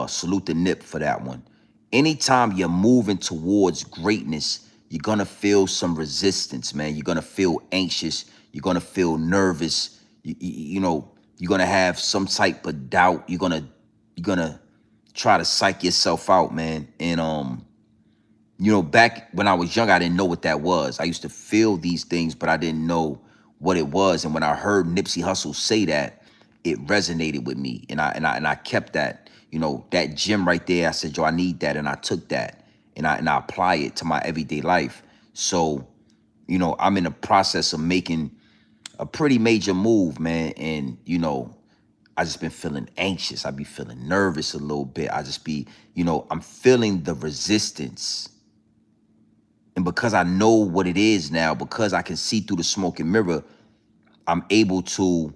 Salute to Nip for that one. Anytime you're moving towards greatness, you're going to feel some resistance, man. You're going to feel anxious. You're going to feel nervous. You know, you're going to have some type of doubt. You're going to try to psych yourself out, man. And, you know, back when I was young, I didn't know what that was. I used to feel these things, but I didn't know what it was. And when I heard Nipsey Hussle say that, it resonated with me. And I kept that, you know, that gem right there. I said, yo, I need that. And I took that and I apply it to my everyday life. So, you know, I'm in the process of making a pretty major move, man. And, you know, I just been feeling anxious. I be feeling nervous a little bit. I just be, you know, I'm feeling the resistance. And because I know what it is now, because I can see through the smoke and mirror, I'm able to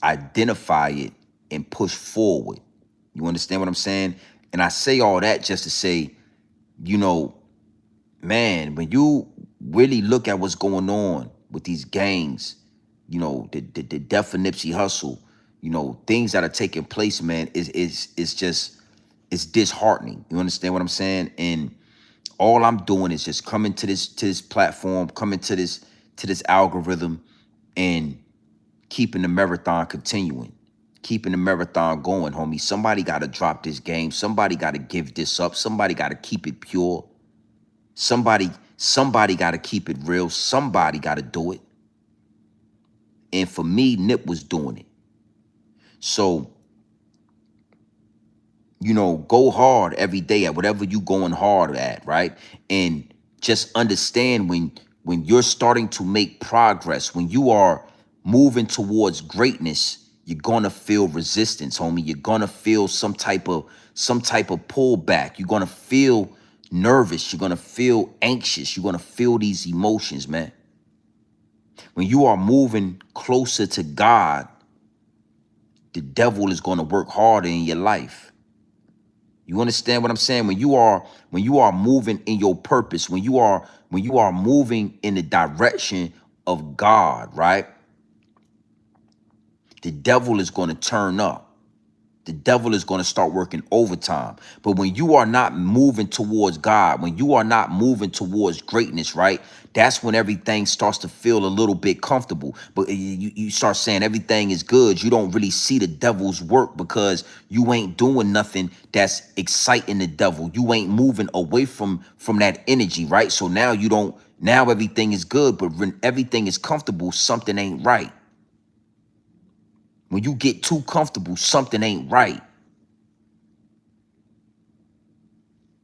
identify it and push forward. You understand what I'm saying? And I say all that just to say, you know, man, when you really look at what's going on with these gangs, you know, the death of Nipsey Hussle, you know, things that are taking place, man, it's just, it's disheartening. You understand what I'm saying? And all I'm doing is just coming to this platform, coming to this algorithm, and keeping the marathon continuing, keeping the marathon going, homie. Somebody got to drop this game. Somebody got to give this up. Somebody got to keep it pure. Somebody got to keep it real. Somebody got to do it. And for me, Nip was doing it. So, you know, go hard every day at whatever you going hard at, right? And just understand when you're starting to make progress, when you are moving towards greatness, you're gonna feel resistance, homie. You're gonna feel some type of pullback. You're gonna feel nervous. You're gonna feel anxious. You're gonna feel these emotions, man. When you are moving closer to God, the devil is gonna work harder in your life. You understand what I'm saying? When you are moving in your purpose, when you are moving in the direction of God, right? The devil is going to turn up. The devil is going to start working overtime. But when you are not moving towards God, when you are not moving towards greatness, right? That's when everything starts to feel a little bit comfortable. But you start saying everything is good. You don't really see the devil's work because you ain't doing nothing that's exciting the devil. You ain't moving away from that energy, right? So now now everything is good, but when everything is comfortable, something ain't right. When you get too comfortable, something ain't right.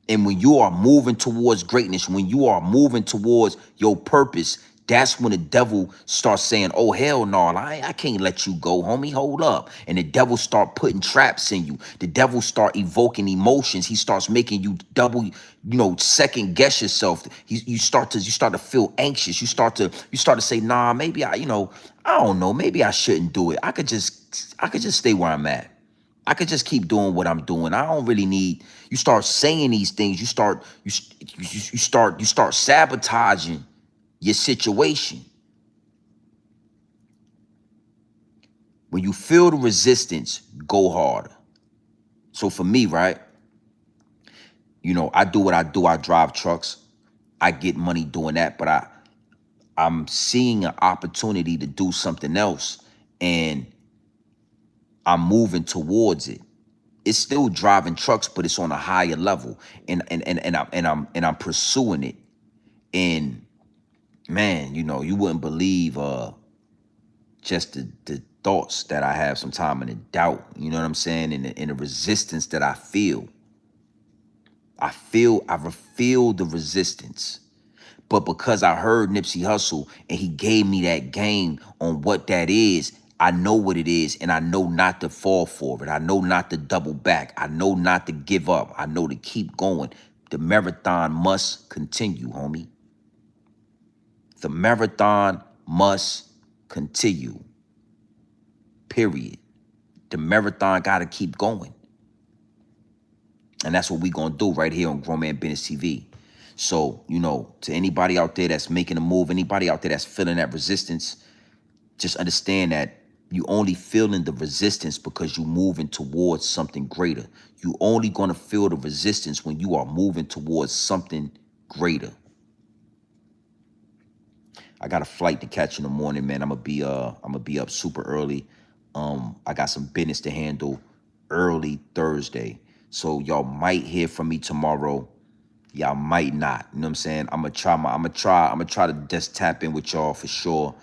And when you are moving towards greatness, when you are moving towards your purpose, that's when the devil starts saying, oh, hell no, I can't let you go, homie. Hold up. And the devil start putting traps in you. The devil start evoking emotions. He starts making you double, second guess yourself. You start to feel anxious. You start to say, nah, maybe I I don't know, maybe I shouldn't do it. I could just stay where I'm at. I could just keep doing what I'm doing. I don't really need. You start saying these things. You start sabotaging your situation. When you feel the resistance, go harder. So for me, right? You know, I do what I do. I drive trucks. I get money doing that, but I'm seeing an opportunity to do something else, and I'm moving towards it. It's still driving trucks, but it's on a higher level, and I'm pursuing it. And man, you know, you wouldn't believe just the thoughts that I have sometimes, and the doubt. You know what I'm saying, and the resistance that I feel. I feel the resistance. But because I heard Nipsey Hussle and he gave me that game on what that is, I know what it is, and I know not to fall for it. I know not to double back. I know not to give up. I know to keep going. The marathon must continue, homie. The marathon must continue. Period. The marathon got to keep going. And that's what we going to do right here on Grown Man Business TV. So, you know, to anybody out there that's making a move, anybody out there that's feeling that resistance, just understand that you only feeling the resistance because you moving towards something greater. You only going to feel the resistance when you are moving towards something greater. I got a flight to catch in the morning, man. I'm gonna be up super early. I got some business to handle early Thursday. So y'all might hear from me tomorrow. Y'all might not. You know what I'm saying? I'm gonna try to just tap in with y'all for sure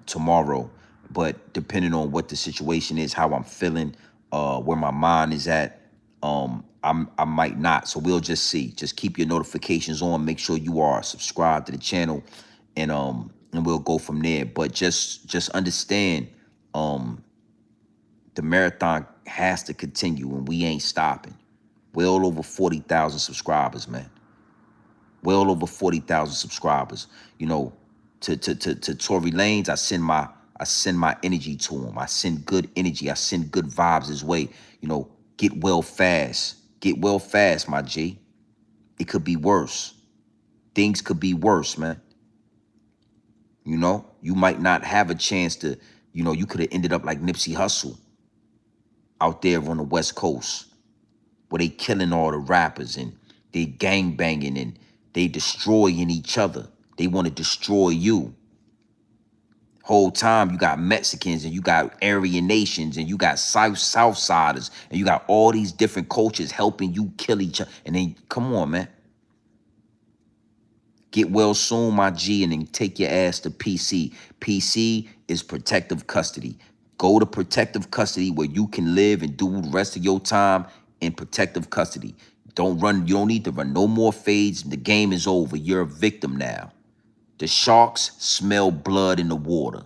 tomorrow. But depending on what the situation is, how I'm feeling, where my mind is at, I might not. So we'll just see. Just keep your notifications on. Make sure you are subscribed to the channel, and we'll go from there. But just understand, the marathon has to continue, and we ain't stopping. Well over 40,000 subscribers, man. Well over 40,000 subscribers. You know, to Tory Lanez, I send my energy to him. I send good energy. I send good vibes his way. You know, get well fast. Get well fast, my G. It could be worse. Things could be worse, man. You know, you might not have a chance to, you know, you could have ended up like Nipsey Hussle out there on the West Coast, where they killing all the rappers and they gang banging and they destroying each other. They want to destroy you. Whole time you got Mexicans and you got Aryan nations and you got Southsiders and you got all these different cultures helping you kill each other. And then, come on, man. Get well soon, my G, and then take your ass to PC. PC is protective custody. Go to protective custody where you can live and do the rest of your time in protective custody. Don't run. You don't need to run no more fades. The game is over. You're a victim now. The sharks smell blood in the water.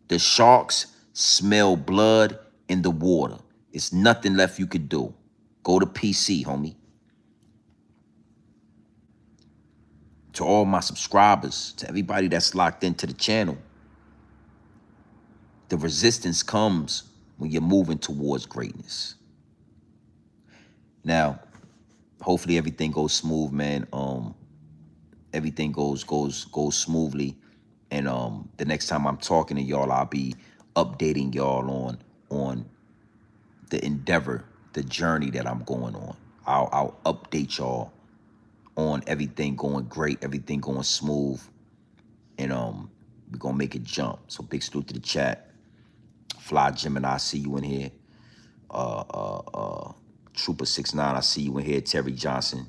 The sharks smell blood in the water. It's nothing left you could do. Go to PC, homie. To all my subscribers, to everybody that's locked into the channel, the resistance comes when you're moving towards greatness. Now, hopefully everything goes smooth, man. Everything goes smoothly, and the next time I'm talking to y'all, I'll be updating y'all on the endeavor, the journey that I'm going on. I'll update y'all on everything going great, everything going smooth, and we're gonna make it jump. So big salute to the chat. Fly Gemini, I see you in here. Trooper 69, I see you in here. Terry Johnson,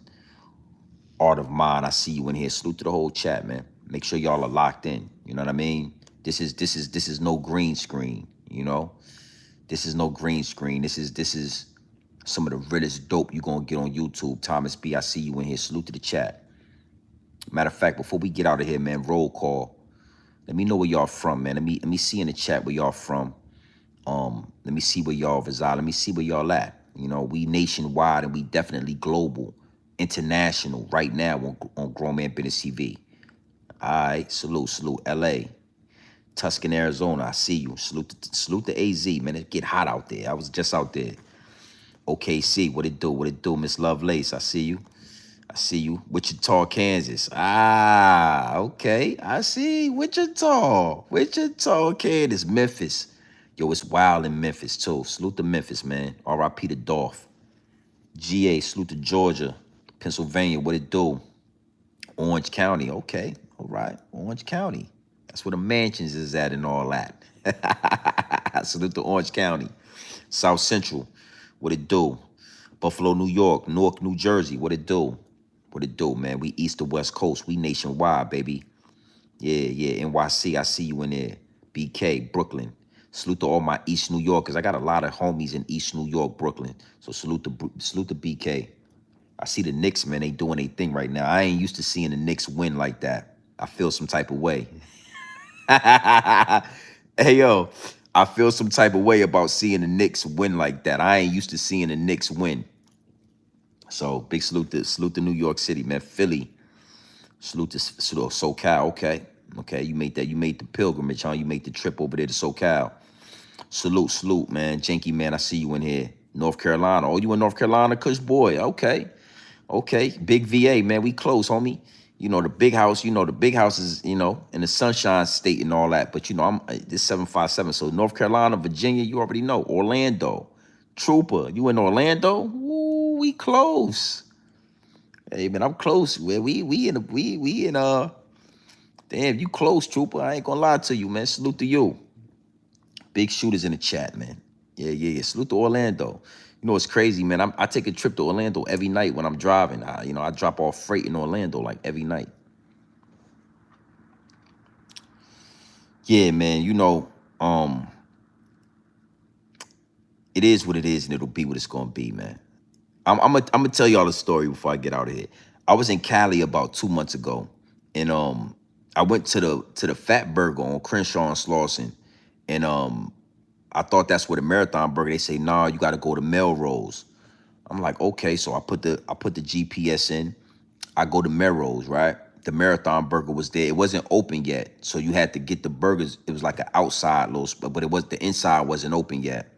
Art of Mine, I see you in here. Salute to the whole chat, man. Make sure y'all are locked in. You know what I mean? This is no green screen. You know, this is no green screen. This is some of the realest dope you gonna get on YouTube. Thomas B, I see you in here. Salute to the chat. Matter of fact, before we get out of here, man, roll call. Let me know where y'all from, man. Let me see in the chat where y'all from. Let me see where y'all reside. Let me see where y'all at. You know, we nationwide and we definitely global, international right now on Grown Man Business TV. All right, salute, LA. Tuscan, Arizona. I see you. Salute the AZ, man. It get hot out there. I was just out there. OKC, what it do? What it do, Miss Lovelace? I see you. I see you. Wichita, Kansas. Ah, okay. I see. Wichita. Wichita, Kansas. Memphis. Yo, it's wild in Memphis, too. Salute to Memphis, man. R.I.P. to Dolph. GA, salute to Georgia. Pennsylvania, what it do? Orange County. Okay. All right. Orange County. That's where the mansions is at and all that. Salute to Orange County. South Central, what it do? Buffalo, New York. Newark, New Jersey, what it do? What it do, man? We east to west coast. We nationwide, baby. Yeah. NYC, I see you in there. BK, Brooklyn. Salute to all my East New Yorkers. I got a lot of homies in East New York, Brooklyn. So salute to BK. I see the Knicks, man. They doing their thing right now. I ain't used to seeing the Knicks win like that. I feel some type of way. Hey, yo, I feel some type of way about seeing the Knicks win like that. I ain't used to seeing the Knicks win. So big salute to New York City, man. Philly. Salute to SoCal. Okay. You made the pilgrimage, huh? You made the trip over there to SoCal. Salute, man. Janky, man, I see you in here. North Carolina. Oh, you in North Carolina, Kush boy. Okay. Big VA, man. We close, homie. You know, the big house, is, in the Sunshine State and all that. But, I'm this 757. So North Carolina, Virginia, you already know. Orlando. Trooper, you in Orlando? Ooh, we close. Hey, man, I'm close. Damn, you close, Trooper. I ain't gonna lie to you, man. Salute to you. Big shooters in the chat, man. Yeah. Salute to Orlando. You know, it's crazy, man. I take a trip to Orlando every night when I'm driving. I drop off freight in Orlando like every night. Yeah, man. It is what it is, and it'll be what it's gonna be, man. I'm gonna tell y'all a story before I get out of here. I was in Cali about 2 months ago, and I went to the Fat Burger on Crenshaw and Slauson, and I thought that's where the Marathon Burger. They say, nah, you got to go to Melrose. I'm like, okay, so I put the GPS in. I go to Melrose, right? The Marathon Burger was there. It wasn't open yet, so you had to get the burgers. It was like an outside little spot, but the inside wasn't open yet.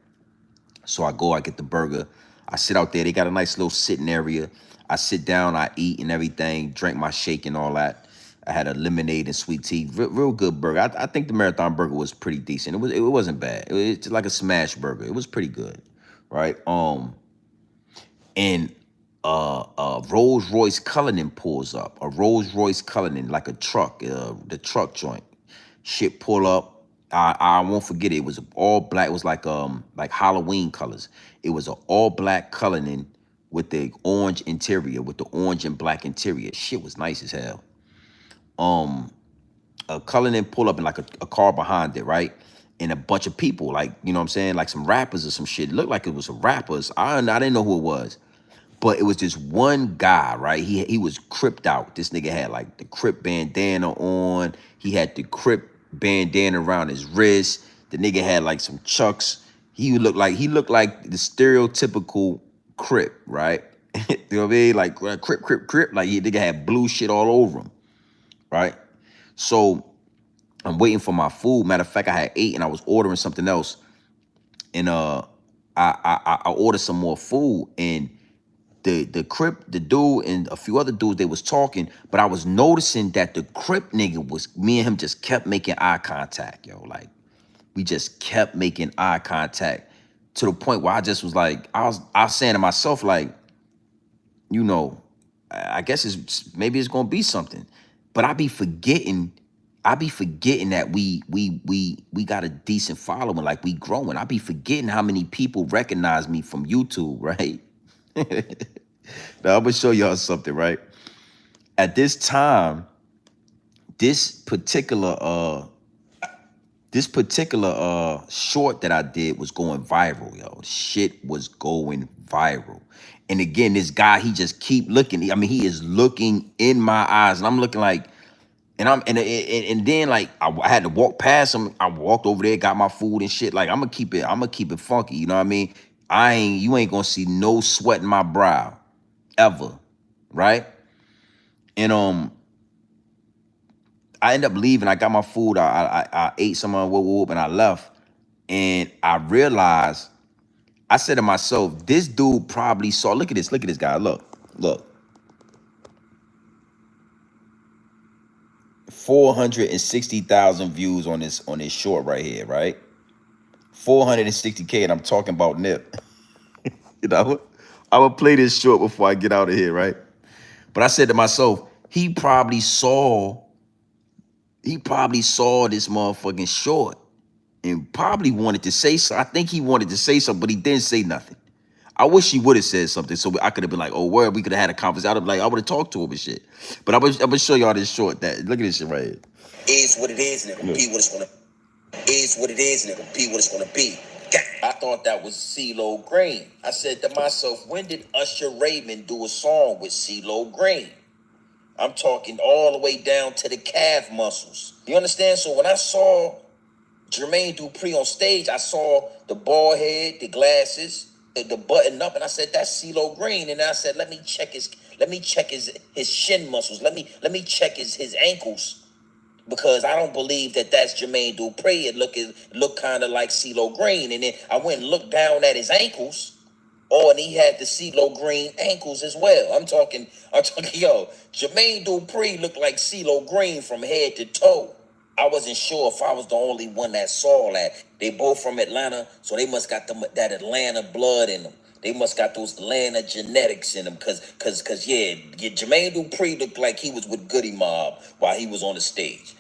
So I get the burger. I sit out there. They got a nice little sitting area. I sit down, I eat and everything, drink my shake and all that. I had a lemonade and sweet tea. Real good burger. I think the Marathon Burger was pretty decent. It wasn't bad. It's like a smash burger. It was pretty good, right? And Rolls Royce Cullinan pulls up. A Rolls Royce Cullinan, like a truck, the truck joint. Shit pull up. I won't forget it. It was all black. It was like Halloween colors. It was an all black Cullinan with the orange interior, with the orange and black interior. Shit was nice as hell. A Cullinan pull up in like a car behind it, right? And a bunch of people, like, you know what I'm saying? Like some rappers or some shit. It looked like it was some rappers. I didn't know who it was. But it was this one guy, right? He was cripped out. This nigga had like the Crip bandana on. He had the Crip bandana around his wrist. The nigga had like some chucks. He looked like the stereotypical Crip, right? You know what I mean? Like Crip. Like he nigga had blue shit all over him, right? So I'm waiting for my food. Matter of fact, I had ate and I was ordering something else, and I ordered some more food, and the Crip, the dude, and a few other dudes, they was talking, but I was noticing that the Crip nigga me and him just kept making eye contact, yo. Like, we just kept making eye contact to the point where I just was like, I was saying to myself, like, I guess maybe it's gonna be something. But I be forgetting that we got a decent following, like we growing. I be forgetting how many people recognize me from YouTube, right? Now I'm gonna show y'all something, right? At this time, this particular short that I did was going viral, yo. Shit was going viral. And again, this guy, he just keep looking. I mean, he is looking in my eyes, and I'm looking like, and then like I had to walk past him. I walked over there, got my food and shit. Like I'm gonna keep it funky. You know what I mean? You ain't gonna see no sweat in my brow, ever, right? And I ended up leaving. I got my food. I ate some of whoop, and I left. And I realized, I said to myself, this dude probably saw, look at this guy. Look. 460,000 views on this short right here, right? 460K, and I'm talking about Nip. You know, I would play this short before I get out of here, right? But I said to myself, he probably saw this motherfucking short and probably wanted to say so. I think he wanted to say something, but he didn't say nothing. I wish he would have said something so I could have been like, oh, where we could have had a conversation. I would have talked to him and shit. But I'm gonna show y'all this short. Look at this shit right here. Is what it is, and it'll be what it's gonna. Is what it is, and it'll be what it's gonna be. I thought that was CeeLo Green. I said to myself, when did Usher Raymond do a song with CeeLo Green? I'm talking all the way down to the calf muscles. You understand? So when I saw Jermaine Dupri on stage, I saw the bald head, the glasses, the button up, and I said, that's CeeLo Green. And I said, let me check his shin muscles. Let me check his ankles. Because I don't believe that that's Jermaine Dupri. It looked kind of like CeeLo Green. And then I went and looked down at his ankles. Oh, and he had the CeeLo Green ankles as well. I'm talking, yo, Jermaine Dupri looked like CeeLo Green from head to toe. I wasn't sure if I was the only one that saw that. They both from Atlanta, so they must got that Atlanta blood in them. They must got those Atlanta genetics in them, cause yeah, Jermaine Dupri looked like he was with Goody Mob while he was on the stage.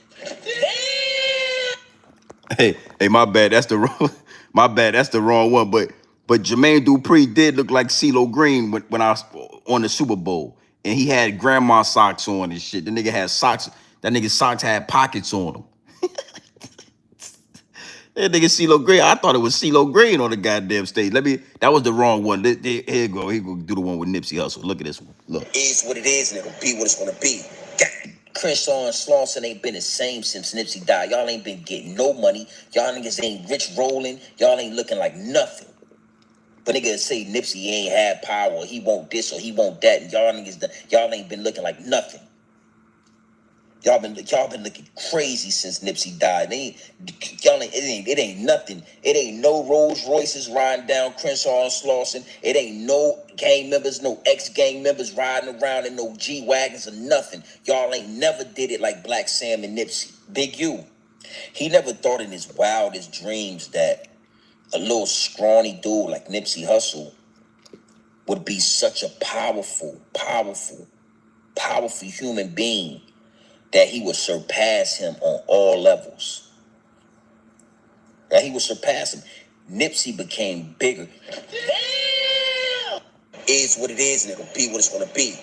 Hey, my bad. That's the wrong. My bad. That's the wrong one. But Jermaine Dupri did look like CeeLo Green when I was on the Super Bowl, and he had grandma socks on and shit. The nigga had socks. That nigga's socks had pockets on them. That nigga CeeLo Green. I thought it was CeeLo Green on the goddamn stage. That was the wrong one. Here you go. He go do the one with Nipsey Hussle. Look at this one. Look. Is what it is, and it'll be what it's gonna be. Crenshaw and Slauson ain't been the same since Nipsey died. Y'all ain't been getting no money. Y'all niggas ain't rich rolling. Y'all ain't looking like nothing. But niggas say Nipsey ain't had power, or he want this, or he want that, and y'all ain't been looking like nothing. Y'all been looking crazy since Nipsey died. It ain't nothing. It ain't no Rolls Royces riding down Crenshaw and Slauson. It ain't no gang members, no ex-gang members riding around in no G-Wagons or nothing. Y'all ain't never did it like Black Sam and Nipsey. Big U. He never thought in his wildest dreams that a little scrawny dude like Nipsey Hussle would be such a powerful human being that he would surpass him on all levels. That he would surpass him. Nipsey became bigger. Damn! Is what it is, and it'll be what it's gonna be.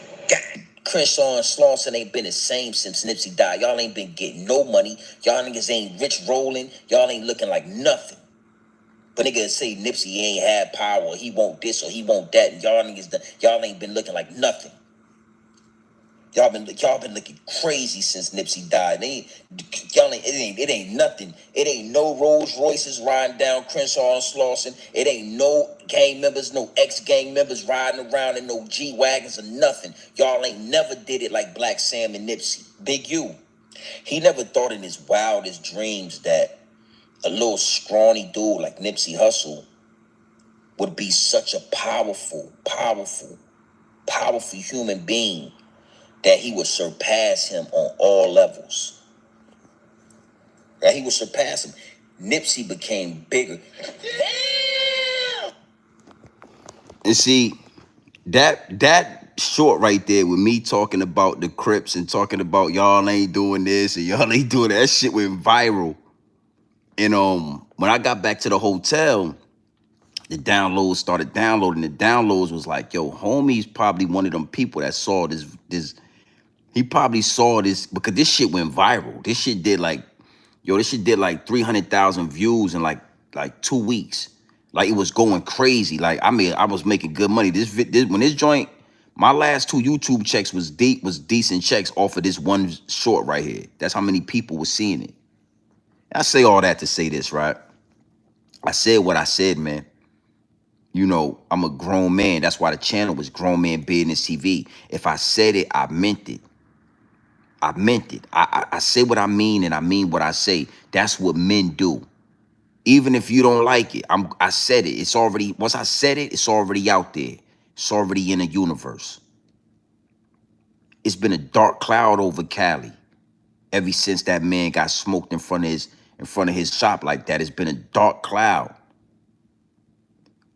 Crenshaw and Slauson ain't been the same since Nipsey died. Y'all ain't been getting no money. Y'all niggas ain't rich rolling. Y'all ain't looking like nothing. But niggas say Nipsey ain't had power, or he want this, or he want that, and y'all ain't been looking like nothing. Y'all been looking crazy since Nipsey died. It ain't nothing. It ain't no Rolls Royces riding down Crenshaw and Slauson. It ain't no gang members, no ex-gang members riding around in no G-Wagons or nothing. Y'all ain't never did it like Black Sam and Nipsey. Big U. He never thought in his wildest dreams that a little scrawny dude like Nipsey Hussle would be such a powerful human being that he would surpass him on all levels. That he would surpass him. Nipsey became bigger. Damn! And see, that short right there with me talking about the Crips and talking about y'all ain't doing this and y'all ain't doing that shit went viral. And when I got back to the hotel, the downloads started downloading. The downloads was like, yo, homie's probably one of them people that saw this. He probably saw this because this shit went viral. This shit did like 300,000 views in like 2 weeks. Like it was going crazy. Like I was making good money. When this joint, my last 2 YouTube checks was decent checks off of this one short right here. That's how many people were seeing it. I say all that to say this, right? I said what I said, man. You know, I'm a grown man. That's why the channel was Grown Man Business TV. If I said it, I meant it. I meant it. I say what I mean and I mean what I say. That's what men do. Even if you don't like it, I said it. It's already, once I said it, it's already out there. It's already in the universe. It's been a dark cloud over Cali ever since that man got smoked in front of his shop like that. It's been a dark cloud.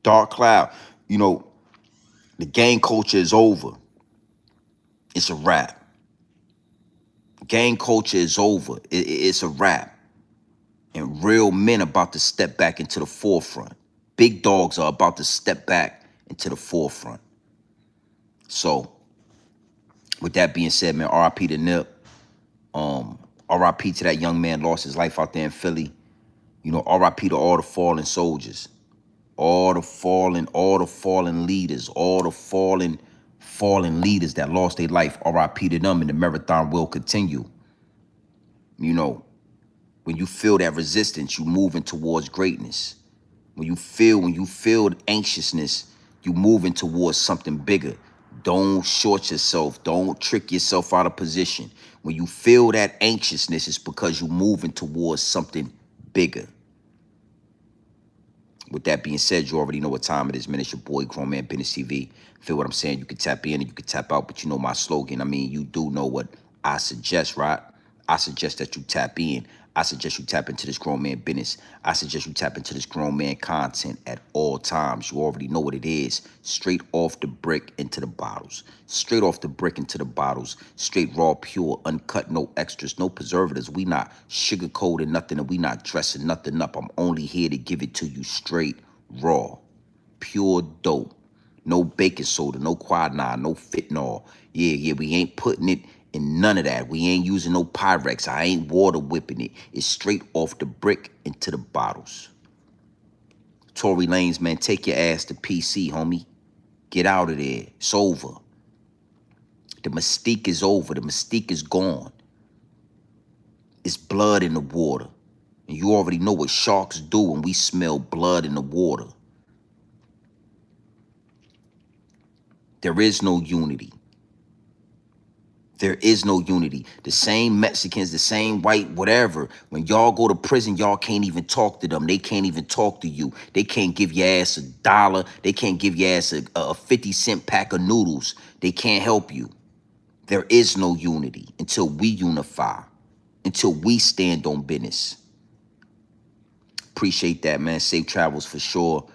Dark cloud. You know, the gang culture is over. It's a wrap. Gang culture is over. It's a wrap. And real men about to step back into the forefront. Big dogs are about to step back into the forefront. So, with that being said, man, RIP to Nip. RIP to that young man lost his life out there in Philly. You know, RIP to all the fallen soldiers. All the fallen leaders, all the fallen leaders that lost their life. RIP to them, and the marathon will continue. You know, when you feel that resistance, you moving towards greatness. When you feel anxiousness, you moving towards something bigger. Don't short yourself. Don't trick yourself out of position. When you feel that anxiousness, it's because you're moving towards something bigger. With that being said, you already know what time it is, man. It's your boy, Grown Man Business TV. Feel what I'm saying? You can tap in and you can tap out, but you know my slogan. I mean, you do know what I suggest, right? I suggest that you tap in. I suggest you tap into this grown man business. I suggest you tap into this grown man content at all times. You already know what it is. Straight off the brick into the bottles. Straight off the brick into the bottles. Straight raw, pure, uncut, no extras, no preservatives. We not sugarcoating nothing and we not dressing nothing up. I'm only here to give it to you straight, raw, pure dope. No baking soda, no quinine, no fentanyl. Yeah, we ain't putting it in none of that. We ain't using no Pyrex. I ain't water whipping it. It's straight off the brick into the bottles. Tory Lanez, man, take your ass to PC, homie. Get out of there. It's over. The mystique is over. The mystique is gone. It's blood in the water. And you already know what sharks do when we smell blood in the water. There is no unity. There is no unity. The same Mexicans, the same white, whatever. When y'all go to prison, y'all can't even talk to them. They can't even talk to you. They can't give your ass $1. They can't give your ass a 50-cent pack of noodles. They can't help you. There is no unity until we unify, until we stand on business. Appreciate that, man. Safe travels for sure.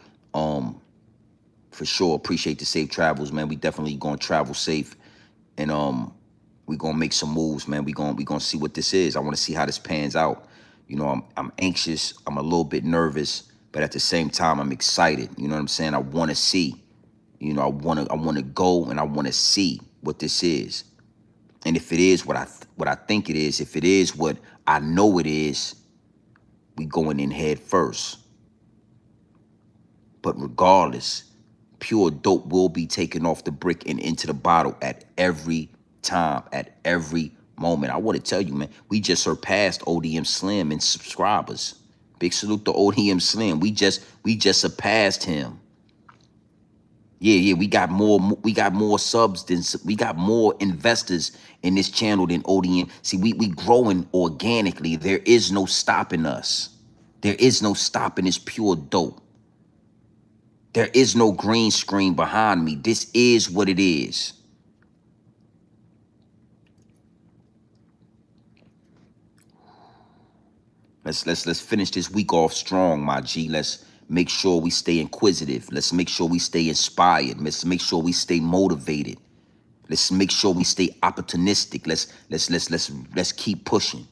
For sure, appreciate the safe travels, man. We definitely gonna travel safe, and we gonna make some moves, man. We gonna see what this is. I want to see how this pans out. You know, I'm anxious. I'm a little bit nervous, but at the same time, I'm excited. You know what I'm saying? I want to see. You know, I want to go and I want to see what this is. And if it is what I think it is, if it is what I know it is, we going in head first. But regardless, pure dope will be taken off the brick and into the bottle at every time, at every moment. I want to tell you, man, we just surpassed ODM Slim in subscribers. Big salute to ODM Slim. We just surpassed him. Yeah, we got more subs than, we got more investors in this channel than ODM. See, we growing organically. There is no stopping us. There is no stopping this pure dope. There is no green screen behind me. This is what it is. Let's finish this week off strong, my G. Let's make sure we stay inquisitive. Let's make sure we stay inspired. Let's make sure we stay motivated. Let's make sure we stay opportunistic. Let's keep pushing.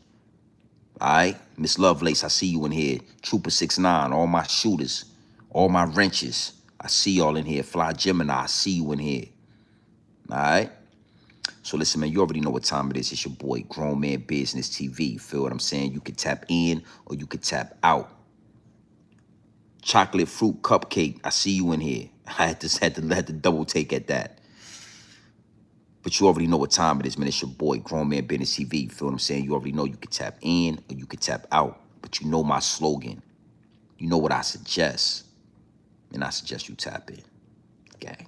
All right, Miss Lovelace, I see you in here. Trooper 69, all my shooters, all my wrenches. I see y'all in here. Fly Gemini, I see you in here. All right. So listen, man, you already know what time it is. It's your boy, Grown Man Business TV. Feel what I'm saying? You can tap in or you can tap out. Chocolate fruit cupcake, I see you in here. I had to double take at that. But you already know what time it is, man. It's your boy, Grown Man Business TV. Feel what I'm saying? You already know you can tap in or you can tap out. But you know my slogan. You know what I suggest. And I suggest you tap in. Okay.